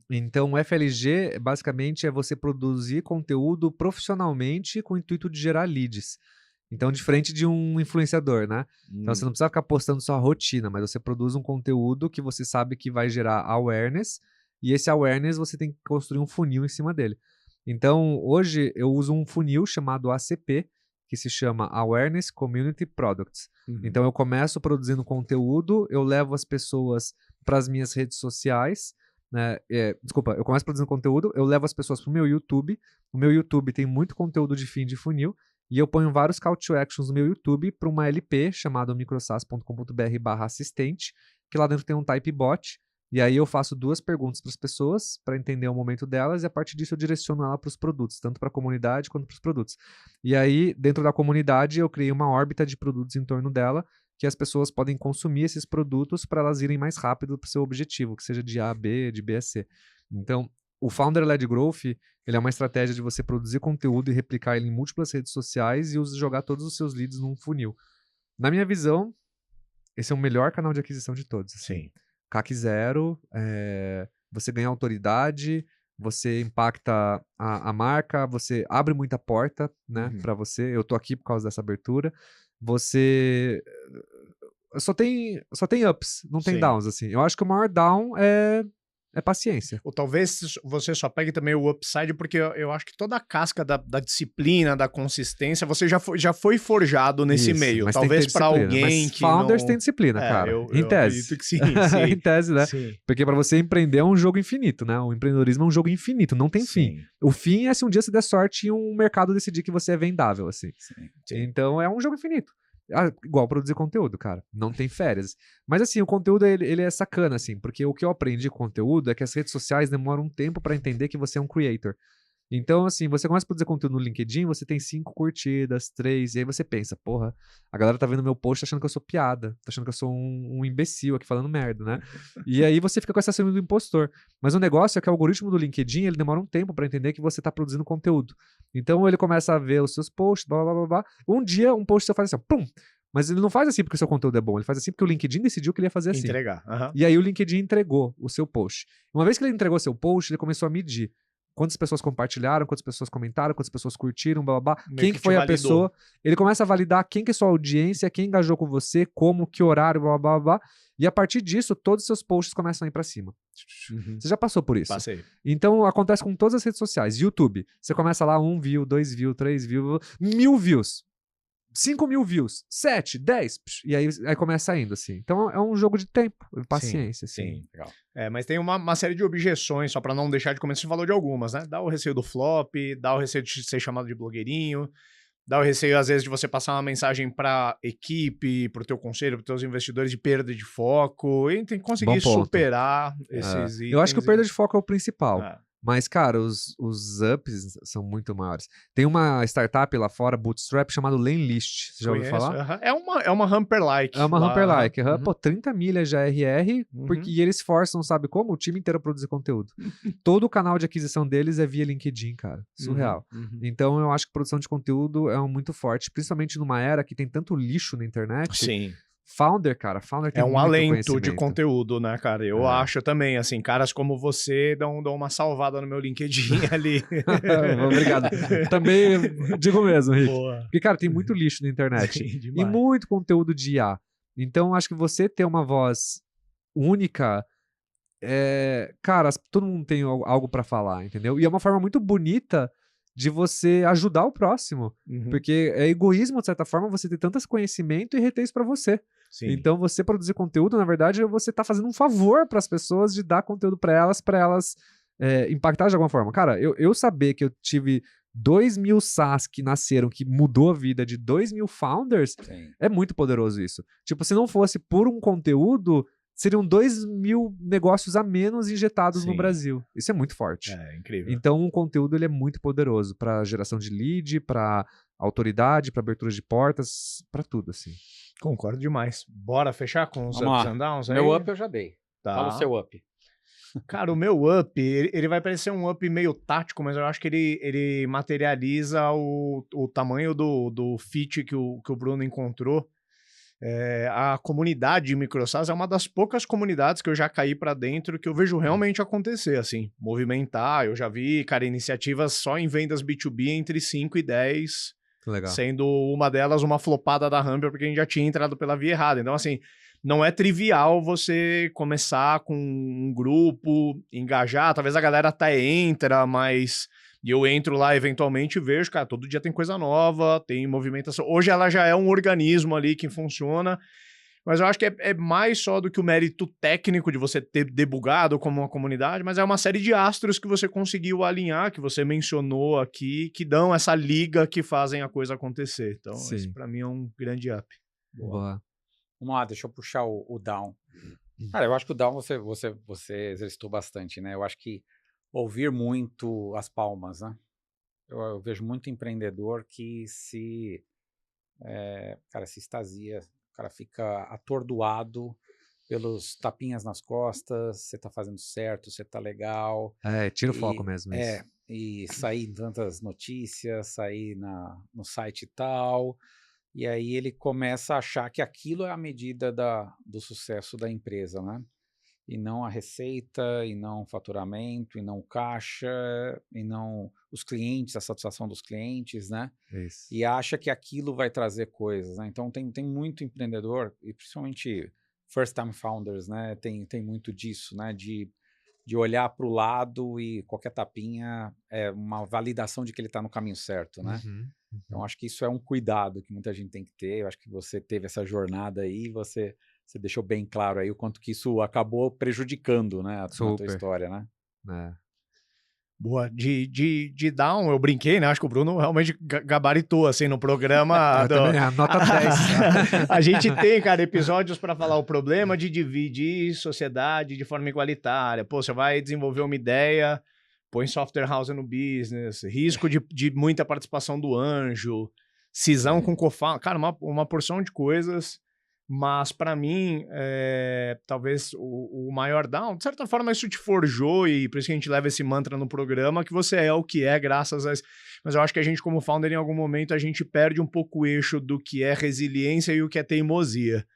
Então, o FLG, basicamente, é você produzir conteúdo profissionalmente com o intuito de gerar leads. Então, diferente de um influenciador, né? Então, você não precisa ficar postando sua rotina, mas você produz um conteúdo que você sabe que vai gerar awareness, e esse awareness você tem que construir um funil em cima dele. Então, hoje, eu uso um funil chamado ACP, que se chama Awareness Community Products. Então, eu começo produzindo conteúdo, eu levo as pessoas para as minhas redes sociais, né? Eu começo produzindo conteúdo, eu levo as pessoas para o meu YouTube. O meu YouTube tem muito conteúdo de fim de funil, e eu ponho vários call to actions no meu YouTube para uma LP chamada microsas.com.br/assistente, que lá dentro tem um type bot, e aí eu faço 2 perguntas para as pessoas para entender o momento delas, e a partir disso eu direciono ela para os produtos, tanto para a comunidade quanto para os produtos. E aí, dentro da comunidade, eu criei uma órbita de produtos em torno dela, que as pessoas podem consumir esses produtos para elas irem mais rápido para o seu objetivo, que seja de A a B, de B a C. Então, o Founder-Led Growth, ele é uma estratégia de você produzir conteúdo e replicar ele em múltiplas redes sociais e jogar todos os seus leads num funil. Na minha visão, esse é o melhor canal de aquisição de todos. Sim. CAC zero, você ganha autoridade, você impacta a marca, você abre muita porta, né, para você. Eu tô aqui por causa dessa abertura. Você só tem ups, não tem downs, assim. Eu acho que o maior down é paciência. Ou talvez você só pegue também o upside, porque eu acho que toda a casca da disciplina, da consistência, você já foi forjado nesse meio. Talvez para alguém mas que founders não... têm disciplina, cara. Em eu tese. acredito que sim. Em tese, né? Sim. Porque para você empreender é um jogo infinito, né? O empreendedorismo é um jogo infinito, não tem fim. O fim é se um dia você der sorte e um mercado decidir que você é vendável, assim. Sim. Então é um jogo infinito. Igual produzir conteúdo, cara. Não tem férias. Mas assim, o conteúdo ele é sacana, assim, porque o que eu aprendi com conteúdo é que as redes sociais demoram um tempo pra entender que você é um creator. Então, assim, você começa a produzir conteúdo no LinkedIn, você tem 5 curtidas, 3, e aí você pensa, porra, a galera tá vendo meu post achando que eu sou piada, tá achando que eu sou um imbecil aqui falando merda, né? E aí você fica com essa síndrome do impostor. Mas o negócio é que o algoritmo do LinkedIn, ele demora um tempo pra entender que você tá produzindo conteúdo. Então ele começa a ver os seus posts, blá, blá, blá, blá. Um dia, um post você faz assim, ó, pum! Mas ele não faz assim porque o seu conteúdo é bom, ele faz assim porque o LinkedIn decidiu que ele ia fazer assim. Entregar. E aí o LinkedIn entregou o seu post. Uma vez que ele entregou o seu post, ele começou a medir quantas pessoas compartilharam, quantas pessoas comentaram, quantas pessoas curtiram, blá, blá, blá. Quem que foi a pessoa. Ele começa a validar quem que é sua audiência, quem engajou com você, como, que horário, blá, blá, blá. E a partir disso, todos os seus posts começam a ir pra cima. Você já passou por isso? Passei. Então, acontece com todas as redes sociais. YouTube, você começa lá 1 view, 2 views, 3 views, 1000 views. 5.000 views, 7, 10, e aí começa indo, assim. Então é um jogo de tempo, paciência, assim. Sim, legal. Mas tem uma série de objeções, só pra não deixar de começar, você falou de algumas, né? Dá o receio do flop, dá o receio de ser chamado de blogueirinho, dá o receio, às vezes, de você passar uma mensagem pra equipe, pro teu conselho, pros teus investidores de perda de foco, e tem que conseguir superar esses itens. Eu acho que o perda de foco é o principal. Mas, cara, os ups são muito maiores. Tem uma startup lá fora, Bootstrap, chamada Lanelist. Você já ouviu falar? É uma Humper-like. É uma Humper-like. 30 milhas de ARR, e eles forçam, sabe como? O time inteiro a produzir conteúdo. Todo o canal de aquisição deles é via LinkedIn, cara. Surreal. Então, eu acho que produção de conteúdo é muito forte, principalmente numa era que tem tanto lixo na internet. Sim. Founder tem um alento de conteúdo, né, cara? Eu acho também, assim, caras como você dão uma salvada no meu LinkedIn ali. Obrigado. Também digo mesmo, Rick. Boa. Porque, cara, tem muito lixo na internet. Sim, e muito conteúdo de IA. Então, acho que você ter uma voz única, cara, todo mundo tem algo pra falar, entendeu? E é uma forma muito bonita de você ajudar o próximo. Porque é egoísmo, de certa forma, você ter tanto conhecimento e reter isso pra você. Sim. Então, você produzir conteúdo, na verdade, você tá fazendo um favor para as pessoas de dar conteúdo para elas impactar de alguma forma. Cara, eu saber que eu tive 2.000 SaaS que nasceram, que mudou a vida de 2.000 founders, Sim. é muito poderoso isso. Tipo, se não fosse por um conteúdo, seriam 2.000 negócios a menos injetados no Sim. Brasil. Isso é muito forte. É incrível. Então, o conteúdo ele é muito poderoso para geração de lead, para autoridade, para abertura de portas, para tudo, assim. Concordo demais. Bora fechar com os Vamos ups lá. and downs aí? Meu up eu já dei. Tá. Fala o seu up. Cara, o meu up, ele vai parecer um up meio tático, mas eu acho que ele materializa o tamanho do fit que o Bruno encontrou. A comunidade de microsas é uma das poucas comunidades que eu já caí para dentro que eu vejo realmente acontecer, assim, movimentar. Eu já vi, cara, iniciativas só em vendas B2B entre 5 e 10, Legal. sendo uma delas uma flopada da Humber, porque a gente já tinha entrado pela via errada. Então, assim, não é trivial você começar com um grupo, engajar, talvez a galera até entra, mas eu entro lá eventualmente e vejo, cara, todo dia tem coisa nova, tem movimentação. Hoje ela já é um organismo ali que funciona, mas eu acho que é mais só do que o mérito técnico de você ter debugado como uma comunidade, mas é uma série de astros que você conseguiu alinhar, que você mencionou aqui, que dão essa liga que fazem a coisa acontecer. Então, Sim. esse pra mim é um grande up. Boa. Vamos lá, deixa eu puxar o down. Cara, eu acho que o down você exercitou bastante, né? Eu acho que ouvir muito as palmas, né? Eu vejo muito empreendedor que se extasia, o cara fica atordoado pelos tapinhas nas costas, você tá fazendo certo, você tá legal. Tira o foco mesmo. Isso. E sair em tantas notícias, sair no site e tal. E aí ele começa a achar que aquilo é a medida do sucesso da empresa, né? E não a receita, e não o faturamento, e não o caixa, e não os clientes, a satisfação dos clientes, né? Isso. E acha que aquilo vai trazer coisas, né? Então tem muito empreendedor, e principalmente first time founders, né? Tem muito disso, né? De olhar para o lado e qualquer tapinha é uma validação de que ele está no caminho certo, né? Então, acho que isso é um cuidado que muita gente tem que ter. Eu acho que você teve essa jornada aí, você deixou bem claro aí o quanto que isso acabou prejudicando, né, a tua história, né? Boa. De down, eu brinquei, né? Acho que o Bruno realmente gabaritou, assim, no programa. Também, nota 10. A gente tem, cara, episódios para falar o problema de dividir sociedade de forma igualitária. Pô, você vai desenvolver uma ideia, põe software house no business, risco de muita participação do anjo, cisão com cofundador, cara, uma porção de coisas, mas para mim, talvez o maior down, de certa forma isso te forjou e por isso que a gente leva esse mantra no programa, que você é o que é graças a isso. Mas eu acho que a gente como founder, em algum momento, a gente perde um pouco o eixo do que é resiliência e o que é teimosia.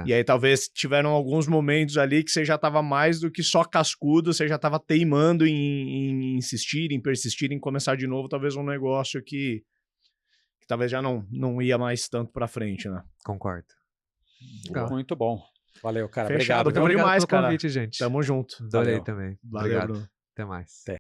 E aí talvez tiveram alguns momentos ali que você já estava mais do que só cascudo, você já estava teimando em insistir, em persistir, em começar de novo, talvez um negócio que talvez já não ia mais tanto para frente, né? Concordo. Muito bom. Valeu, cara. Fechado. Obrigado. Demais, pelo cara. convite, gente. Tamo junto. Adorei também. Valeu, Obrigado. Bruno. Até mais. Até.